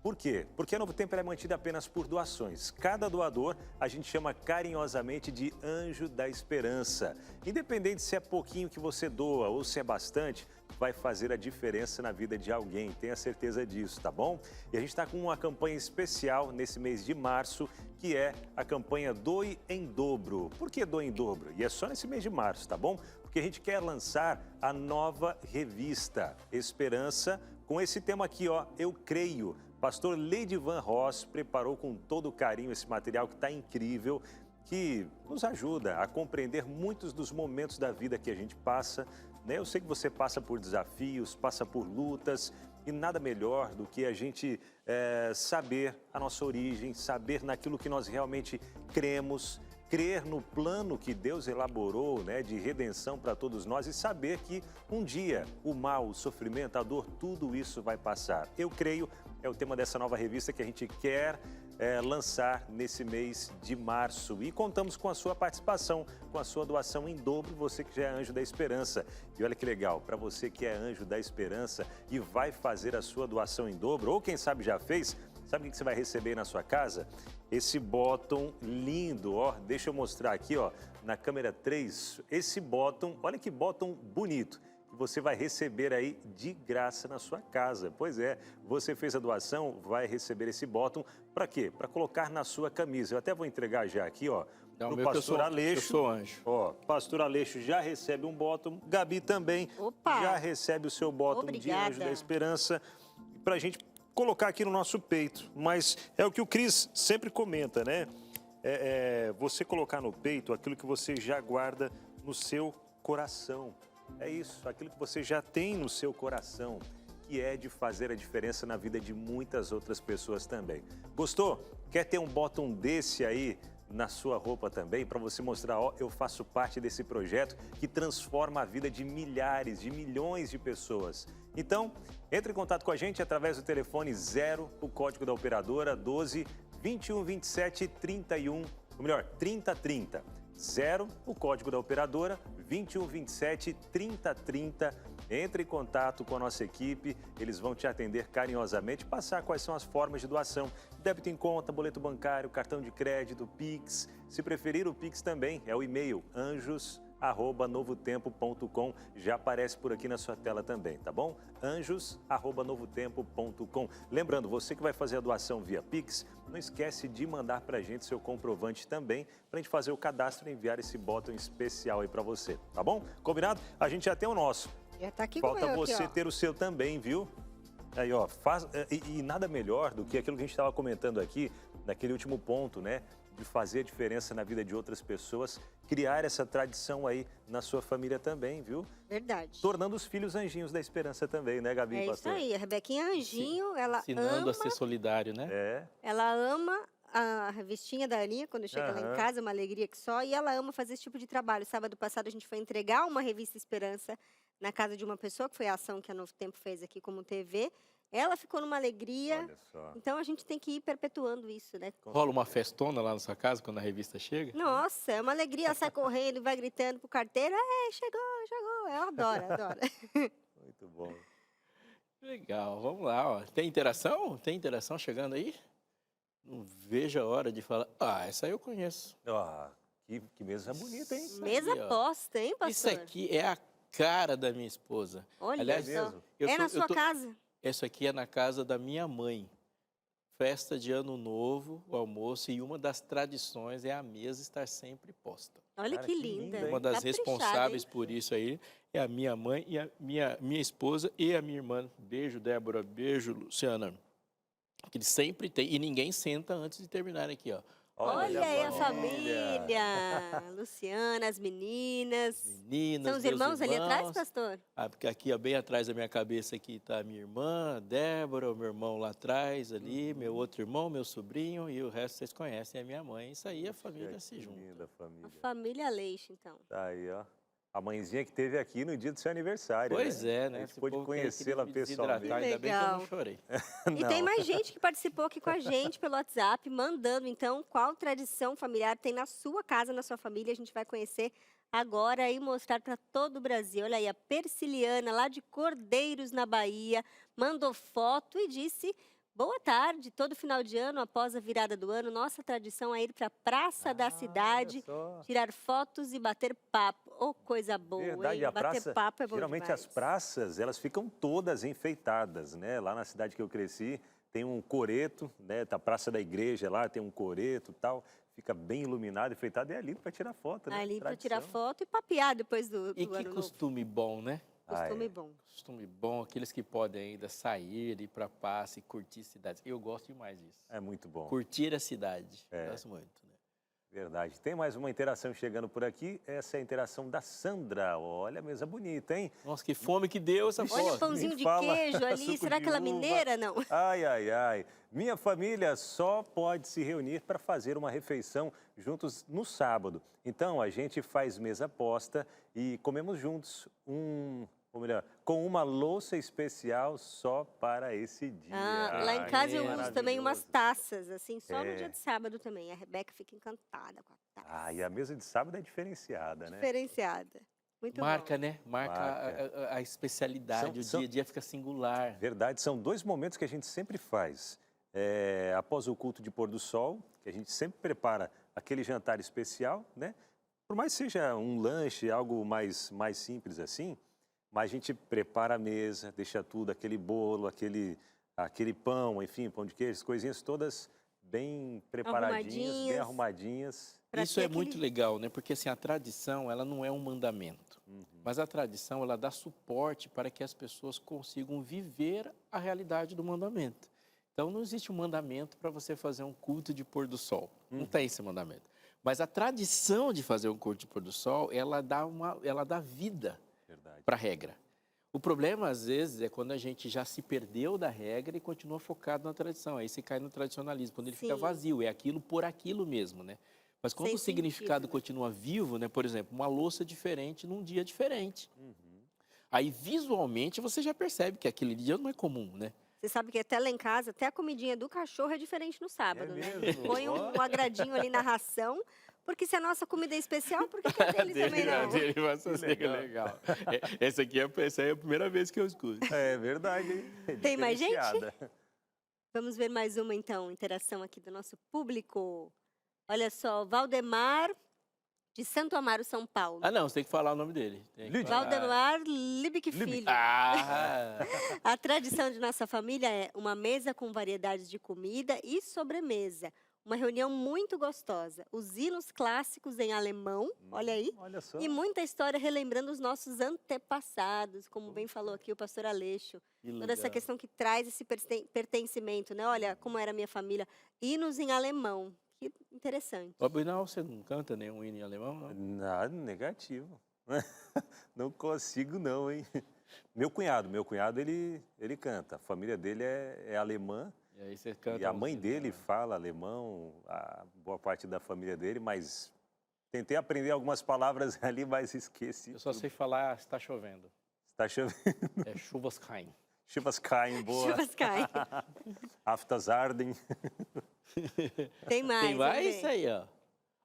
Por quê? Porque a Novo Tempo é mantida apenas por doações. Cada doador a gente chama carinhosamente de Anjo da Esperança. Independente se é pouquinho que você doa ou se é bastante, vai fazer a diferença na vida de alguém, tenha certeza disso, tá bom? E a gente está com uma campanha especial nesse mês de março, que é a campanha Doe em Dobro. Por que Doe em Dobro? E é só nesse mês de março, tá bom? Porque a gente quer lançar a nova revista Esperança, com esse tema aqui, ó, Eu Creio. Pastor Leidivan Ross preparou com todo carinho esse material que está incrível, que nos ajuda a compreender muitos dos momentos da vida que a gente passa, né? Eu sei que você passa por desafios, passa por lutas, e nada melhor do que a gente saber a nossa origem, saber naquilo que nós realmente cremos, crer no plano que Deus elaborou, né, de redenção para todos nós e saber que um dia o mal, o sofrimento, a dor, tudo isso vai passar. Eu creio, é o tema dessa nova revista que a gente quer lançar nesse mês de março. E contamos com a sua participação, com a sua doação em dobro, você que já é Anjo da Esperança. E olha que legal, para você que é Anjo da Esperança e vai fazer a sua doação em dobro, ou quem sabe já fez, sabe o que você vai receber na sua casa? Esse bottom lindo, ó, deixa eu mostrar aqui, ó, na câmera 3, esse bottom, olha que bottom bonito, que você vai receber aí de graça na sua casa. Pois é, você fez a doação, vai receber esse bottom, para quê? Para colocar na sua camisa. Eu até vou entregar já aqui, ó, Não, pro pastor Aleixo. Eu sou anjo. Ó, pastor Aleixo já recebe um bottom, Gabi também Opa! já recebe o seu bottom de Obrigada. Anjo da Esperança, para a gente colocar aqui no nosso peito. Mas é o que o Cris sempre comenta, né? Você colocar no peito aquilo que você já guarda no seu coração. É isso, aquilo que você já tem no seu coração, que é de fazer a diferença na vida de muitas outras pessoas também. Gostou? Quer ter um bottom desse aí na sua roupa também, para você mostrar, ó, eu faço parte desse projeto que transforma a vida de milhares, de milhões de pessoas. Então, entre em contato com a gente através do telefone 0, o código da operadora 12 21 27 31, ou melhor, 3030. 0, o código da operadora 21 27 3030. Entre em contato com a nossa equipe, eles vão te atender carinhosamente, passar quais são as formas de doação. Débito em conta, boleto bancário, cartão de crédito, Pix. Se preferir, o Pix também é o e-mail anjos@novotempo.com. Já aparece por aqui na sua tela também, tá bom? anjos@novotempo.com. Lembrando, você que vai fazer a doação via Pix, não esquece de mandar pra gente seu comprovante também, pra gente fazer o cadastro e enviar esse botão especial aí pra você, tá bom? Combinado? A gente já tem o nosso. Já tá aqui Falta com eu você aqui, ó. ter o seu também, viu? Aí, ó, e nada melhor do que aquilo que a gente estava comentando aqui, naquele último ponto, né? De fazer a diferença na vida de outras pessoas, criar essa tradição aí na sua família também, viu? Verdade. Tornando os filhos anjinhos da esperança também, né, Gabi? É isso pastor? aí, a Rebequinha é anjinho, ela Ensinando ama, a ser solidário, né? ela ama a revistinha da Aninha, quando chega lá em Aham. casa, uma alegria que só, e ela ama fazer esse tipo de trabalho. Sábado passado a gente foi entregar uma revista Esperança na casa de uma pessoa, que foi a ação que a Novo Tempo fez aqui como TV. Ela ficou numa alegria, Olha só. então a gente tem que ir perpetuando isso, né? Rola uma festona lá na sua casa quando a revista chega? Nossa, é uma alegria, ela sai correndo, vai gritando pro carteiro, chegou, chegou. Eu adoro, adoro. Muito bom. Legal, vamos lá, ó. Tem interação? Tem interação chegando aí? Não vejo a hora de falar. Ah, essa aí eu conheço. Ó, que mesa bonita, hein? Isso Mesa aí, ó. posta, hein, Isso pastor? aqui é a cara da minha esposa. Olha Aliás, só. mesmo? eu Na sou- eu sua tô- casa. Essa aqui é na casa da minha mãe. Festa de Ano Novo, o almoço, e uma das tradições é a mesa estar sempre posta. Olha Cara, que que linda. linda, hein? Uma das Caprichada, responsáveis hein? por isso aí é a minha mãe e a minha esposa e a minha irmã. Beijo, Débora. Beijo, Luciana. Que eles sempre tem. E ninguém senta antes de terminar aqui, ó. Olha aí a família. Luciana, as meninas. Meninas, São os meus irmãos ali atrás, irmãos. pastor? Ah, porque aqui, ó, bem atrás da minha cabeça, aqui está a minha irmã, a Débora, o meu irmão lá atrás, ali, meu outro irmão, meu sobrinho, e o resto vocês conhecem, é minha mãe. Isso aí, a família se Que junta. linda A família. família Leixe, então. Tá aí, ó. A mãezinha que teve aqui no dia do seu aniversário. Pois né? é, A né? gente Esse pôde povo queria conhecê-la me desidratar, pessoalmente. ainda bem que eu não Legal. chorei. E tem mais gente que participou aqui com a gente pelo WhatsApp, mandando então qual tradição familiar tem na sua casa, na sua família. A gente vai conhecer agora e mostrar para todo o Brasil. Olha aí, a Persiliana, lá de Cordeiros, na Bahia, mandou foto e disse: boa tarde, todo final de ano, após a virada do ano, nossa tradição é ir para a Praça da Cidade, tirar fotos e bater papo. Oh, coisa boa, Verdade, hein? a Bater praça, papo é bom geralmente demais. as praças, elas ficam todas enfeitadas, né? Lá na cidade que eu cresci, tem um coreto, né? A Praça da Igreja lá tem um coreto e tal, fica bem iluminado, enfeitado, e é lindo para tirar foto, né? Ali para tirar Tradição. foto e papear depois do E que ano novo. costume bom, né? Costume é. bom. Costume bom, aqueles que podem ainda sair, ir para praça e curtir cidades. Eu gosto demais disso. É muito bom. Curtir a cidade. É. Gosto muito. Né? Verdade. Tem mais uma interação chegando por aqui. Essa é a interação da Sandra. Olha a mesa bonita, hein? Nossa, que fome que deu essa Olha foto. o pãozinho de fala queijo ali. suco Será de que ela é uva. mineira? Não. Ai, ai, ai. Minha família só pode se reunir para fazer uma refeição juntos no sábado. Então, a gente faz mesa posta e comemos juntos ou melhor, com uma louça especial só para esse dia. Lá em Ai, casa eu que uso também umas maravilhoso. taças, assim, só no É. dia de sábado também. A Rebeca fica encantada com a taça. Ah, e a mesa de sábado é diferenciada, né? Diferenciada. Muito Marca, bom. né? Marca Marca. a especialidade. São- O dia a dia fica singular. Verdade, são dois momentos que a gente sempre faz. Após o culto de pôr do sol, que a gente sempre prepara aquele jantar especial, né? Por mais que seja um lanche, algo mais simples assim, mas a gente prepara a mesa, deixa tudo, aquele bolo, aquele pão, enfim, pão de queijo, as coisinhas todas bem preparadinhas, bem arrumadinhas. Pra Isso ter é muito aquele- legal, né? Porque assim, a tradição, ela não é um mandamento. Mas a tradição, ela dá suporte para que as pessoas consigam viver a realidade do mandamento. Então, não existe um mandamento para você fazer um culto de pôr do sol. Não tem esse mandamento. Mas a tradição de fazer um culto de pôr do sol, ela dá vida Verdade. para a regra. O problema, às vezes, é quando a gente já se perdeu da regra e continua focado na tradição. Aí você cai no tradicionalismo, quando ele fica Sim. vazio, é aquilo por aquilo mesmo, né? Mas quando Sem o significado sentido, né? continua vivo, né? Por exemplo, uma louça diferente num dia diferente. Aí, visualmente, você já percebe que aquele dia não é comum, né? Você sabe que até lá em casa, até a comidinha do cachorro é diferente no sábado, né? mesmo? Põe Ó. um agradinho ali na ração, porque se a nossa comida é especial, por que que a dele também A não? dele vai ser legal. Essa aí é a primeira vez que eu escuto. É verdade, hein? Tem mais gente? Diferenciada. Vamos ver mais uma, então, interação aqui do nosso público. Olha só, Valdemar, de Santo Amaro, São Paulo. Ah, não, você tem que falar o nome dele. Tem que Lídia. falar. Valdemar Libic Filho. Ah! A tradição de nossa família é uma mesa com variedades de comida e sobremesa. Uma reunião muito gostosa. Os hinos clássicos em alemão, olha aí. Olha só. E muita história relembrando os nossos antepassados, como bem falou aqui o pastor Aleixo. Que Toda essa legal. questão que traz esse pertencimento, né? Olha como era a minha família. Hinos em alemão. Que interessante. Ô, Binal, você não canta nenhum hino em alemão, não? Nada, negativo. Não consigo não, hein? Meu cunhado, ele canta. A família dele é alemã. E aí você canta. E a uns mãe hinos, dele né? fala alemão, a boa parte da família dele, mas tentei aprender algumas palavras ali, mas esqueci. Eu só sei falar, está chovendo. Está chovendo. É chuvas caem. Chuvas caem, boa. Chuvas caem. Aftas ardem. Tem mais. Tem vamos mais ver. isso aí, ó.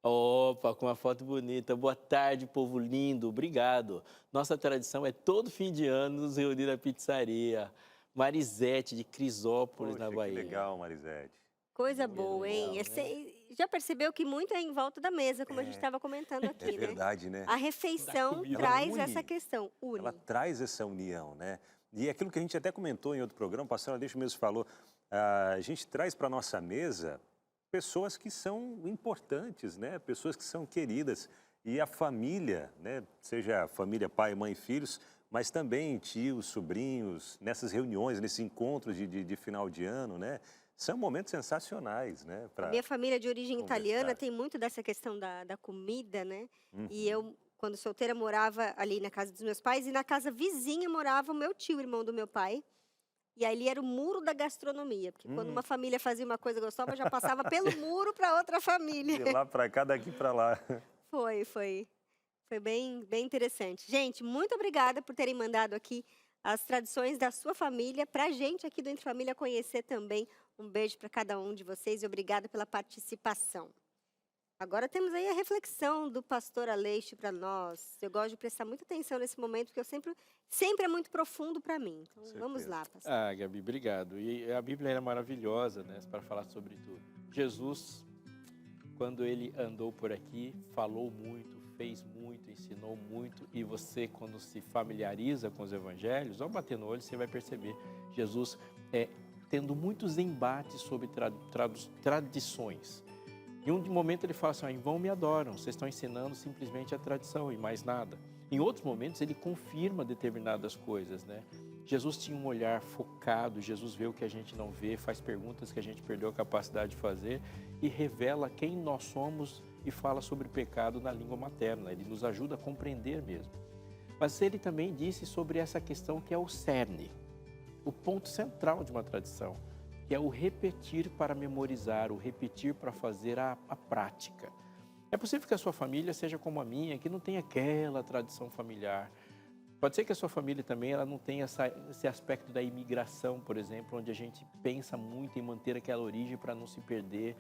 Opa, com uma foto bonita. Boa tarde, povo lindo. Obrigado. Nossa tradição é todo fim de ano nos reunir na pizzaria. Marisete, de Crisópolis, Poxa, na que Bahia. legal, Marisete. Coisa boa, hein? legal, Já percebeu que muito é em volta da mesa, como a gente estava comentando aqui, É né? verdade, né? A refeição comida. traz Ela une. essa questão, une. Ela traz essa união, né? E aquilo que a gente até comentou em outro programa, o pastor Aleixo mesmo falou, a gente traz para a nossa mesa pessoas que são importantes, né? Pessoas que são queridas. E a família, né? Seja a família pai, mãe, filhos, mas também tios, sobrinhos, nessas reuniões, nesses encontros de final de ano, né? São momentos sensacionais, né? A minha família de origem conversar. italiana tem muito dessa questão da comida, né? Uhum. E eu, quando solteira, morava ali na casa dos meus pais e na casa vizinha morava o meu tio, irmão do meu pai. E ali era o muro da gastronomia, porque quando uma família fazia uma coisa gostosa, já passava pelo muro para outra família. De lá para cá, daqui para lá. Foi Foi bem interessante. Gente, muito obrigada por terem mandado aqui as tradições da sua família para a gente aqui do Entre Família conhecer também. Um beijo para cada um de vocês e obrigada pela participação. Agora temos aí a reflexão do pastor Aleixo para nós. Eu gosto de prestar muita atenção nesse momento, porque sempre é muito profundo para mim. Então, vamos lá, pastor. Ah, Gabi, obrigado. E a Bíblia é maravilhosa, né, para falar sobre tudo. Jesus, quando ele andou por aqui, falou muito, fez muito, ensinou muito. E você, quando se familiariza com os evangelhos, ao bater no olho, você vai perceber Jesus tendo muitos embates sobre tradições. Em um momento ele fala assim, em vão me adoram, vocês estão ensinando simplesmente a tradição e mais nada. Em outros momentos ele confirma determinadas coisas, né? Jesus tinha um olhar focado, Jesus vê o que a gente não vê, faz perguntas que a gente perdeu a capacidade de fazer e revela quem nós somos e fala sobre pecado na língua materna. Ele nos ajuda a compreender mesmo. Mas ele também disse sobre essa questão que é o cerne, o ponto central de uma tradição, que é o repetir para memorizar, o repetir para fazer a prática. É possível que a sua família seja como a minha, que não tem aquela tradição familiar. Pode ser que a sua família também ela não tenha esse aspecto da imigração, por exemplo, onde a gente pensa muito em manter aquela origem para não se perder.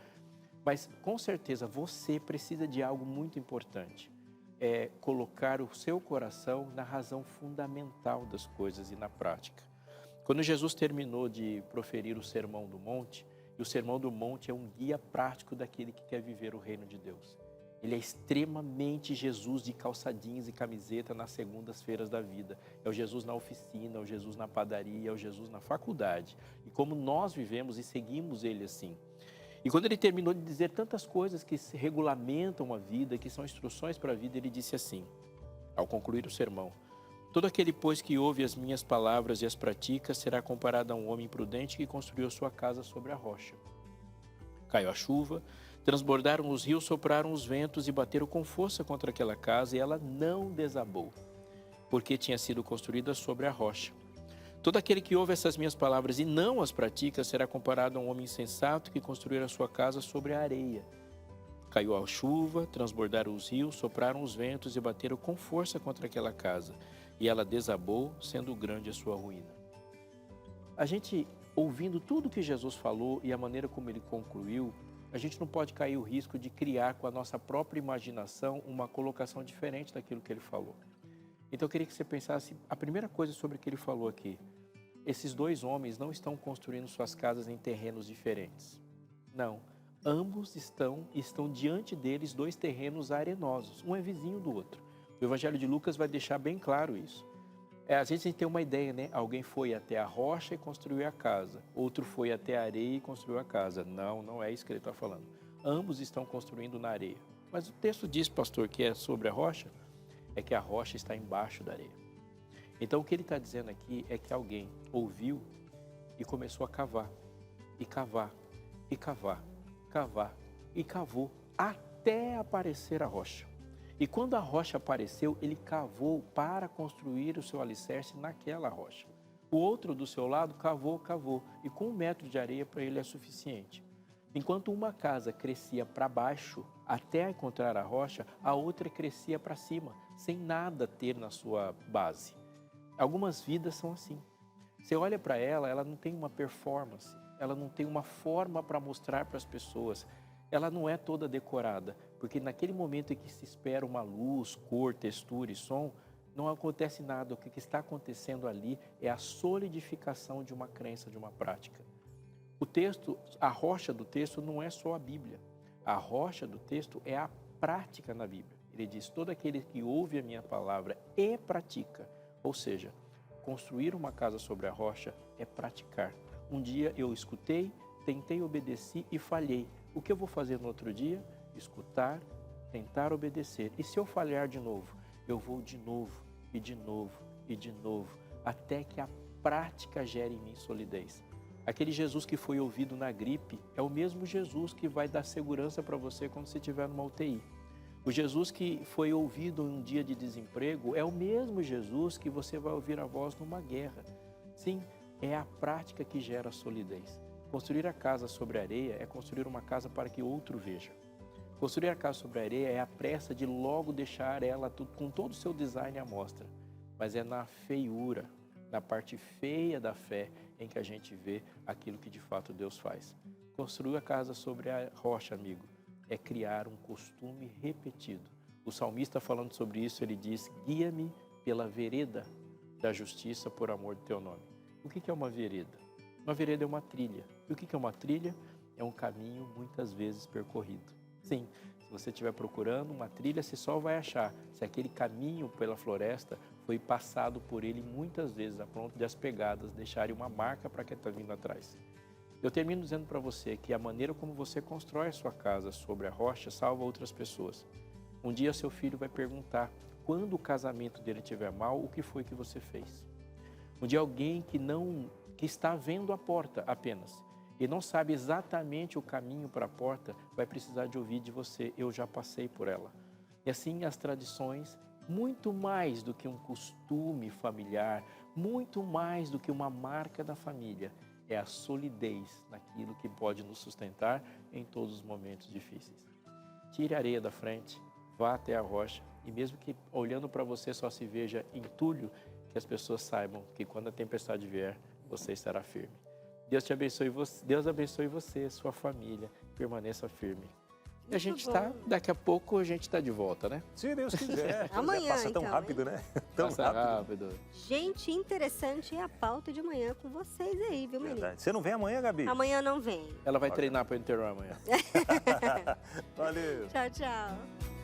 Mas, com certeza, você precisa de algo muito importante. É colocar o seu coração na razão fundamental das coisas e na prática. Quando Jesus terminou de proferir o Sermão do Monte, e o Sermão do Monte é um guia prático daquele que quer viver o reino de Deus. Ele é extremamente Jesus de calçadinhos e camiseta nas segundas-feiras da vida. É o Jesus na oficina, é o Jesus na padaria, é o Jesus na faculdade. E como nós vivemos e seguimos ele assim. E quando ele terminou de dizer tantas coisas que regulamentam a vida, que são instruções para a vida, ele disse assim, ao concluir o sermão, todo aquele, pois, que ouve as minhas palavras e as pratica, será comparado a um homem prudente que construiu sua casa sobre a rocha. Caiu a chuva, transbordaram os rios, sopraram os ventos e bateram com força contra aquela casa, e ela não desabou, porque tinha sido construída sobre a rocha. Todo aquele que ouve essas minhas palavras e não as pratica, será comparado a um homem insensato que construiu a sua casa sobre a areia. Caiu a chuva, transbordaram os rios, sopraram os ventos e bateram com força contra aquela casa. E ela desabou, sendo grande a sua ruína. A gente, ouvindo tudo que Jesus falou e a maneira como ele concluiu, a gente não pode cair o risco de criar com a nossa própria imaginação uma colocação diferente daquilo que ele falou. Então eu queria que você pensasse a primeira coisa sobre o que ele falou aqui. Esses dois homens não estão construindo suas casas em terrenos diferentes. Não. Ambos estão diante deles dois terrenos arenosos. Um é vizinho do outro. O Evangelho de Lucas vai deixar bem claro isso. Às vezes a gente tem uma ideia, né? Alguém foi até a rocha e construiu a casa. Outro foi até a areia e construiu a casa. Não, não é isso que ele está falando. Ambos estão construindo na areia. Mas o texto diz, pastor, que é sobre a rocha, é que a rocha está embaixo da areia. Então o que ele está dizendo aqui é que alguém ouviu e começou a cavar, e cavar, e cavar, cavar, e cavou até aparecer a rocha. E quando a rocha apareceu, ele cavou para construir o seu alicerce naquela rocha. O outro do seu lado cavou, e com 1 metro de areia para ele é suficiente. Enquanto uma casa crescia para baixo até encontrar a rocha, a outra crescia para cima, sem nada ter na sua base. Algumas vidas são assim. Você olha para ela não tem uma performance, ela não tem uma forma para mostrar para as pessoas. Ela não é toda decorada, porque naquele momento em que se espera uma luz, cor, textura e som, não acontece nada. O que está acontecendo ali é a solidificação de uma crença, de uma prática. O texto, a rocha do texto não é só a Bíblia. A rocha do texto é a prática na Bíblia. Ele diz, todo aquele que ouve a minha palavra e pratica. Ou seja, construir uma casa sobre a rocha é praticar. Um dia eu escutei, tentei, obedeci e falhei. O que eu vou fazer no outro dia? Escutar, tentar obedecer. E se eu falhar de novo? Eu vou de novo, e de novo, e de novo, até que a prática gere em mim solidez. Aquele Jesus que foi ouvido na gripe é o mesmo Jesus que vai dar segurança para você quando você estiver numa UTI. O Jesus que foi ouvido em um dia de desemprego é o mesmo Jesus que você vai ouvir a voz numa guerra. Sim, é a prática que gera solidez. Construir a casa sobre a areia é construir uma casa para que outro veja. Construir a casa sobre a areia é a pressa de logo deixar ela com todo o seu design à mostra. Mas é na feiura, na parte feia da fé, em que a gente vê aquilo que de fato Deus faz. Construir a casa sobre a rocha, amigo, é criar um costume repetido. O salmista, falando sobre isso, ele diz: guia-me pela vereda da justiça por amor do teu nome. O que é uma vereda? Uma vereda é uma trilha. E o que é uma trilha? É um caminho muitas vezes percorrido. Sim, se você estiver procurando uma trilha, você só vai achar se aquele caminho pela floresta foi passado por ele muitas vezes, a ponto de as pegadas deixarem uma marca para quem está vindo atrás. Eu termino dizendo para você que a maneira como você constrói a sua casa sobre a rocha salva outras pessoas. Um dia seu filho vai perguntar, quando o casamento dele estiver mal, o que foi que você fez? Um dia alguém que está vendo a porta apenas e não sabe exatamente o caminho para a porta, vai precisar de ouvir de você: eu já passei por ela. E assim as tradições, muito mais do que um costume familiar, muito mais do que uma marca da família, é a solidez naquilo que pode nos sustentar em todos os momentos difíceis. Tire a areia da frente, vá até a rocha e mesmo que olhando para você só se veja entulho, que as pessoas saibam que quando a tempestade vier, você estará firme. Deus te abençoe, Deus abençoe você, sua família, permaneça firme. E a gente está, daqui a pouco a gente está de volta, né? Se Deus quiser. Amanhã, Passa tão então, rápido, hein? né? Tão Passa rápido. Gente, interessante é a pauta de manhã com vocês aí, viu, menino? Verdade. Você não vem amanhã, Gabi? Amanhã não vem. Ela vai treinar para o Interão amanhã. Valeu. Tchau, tchau.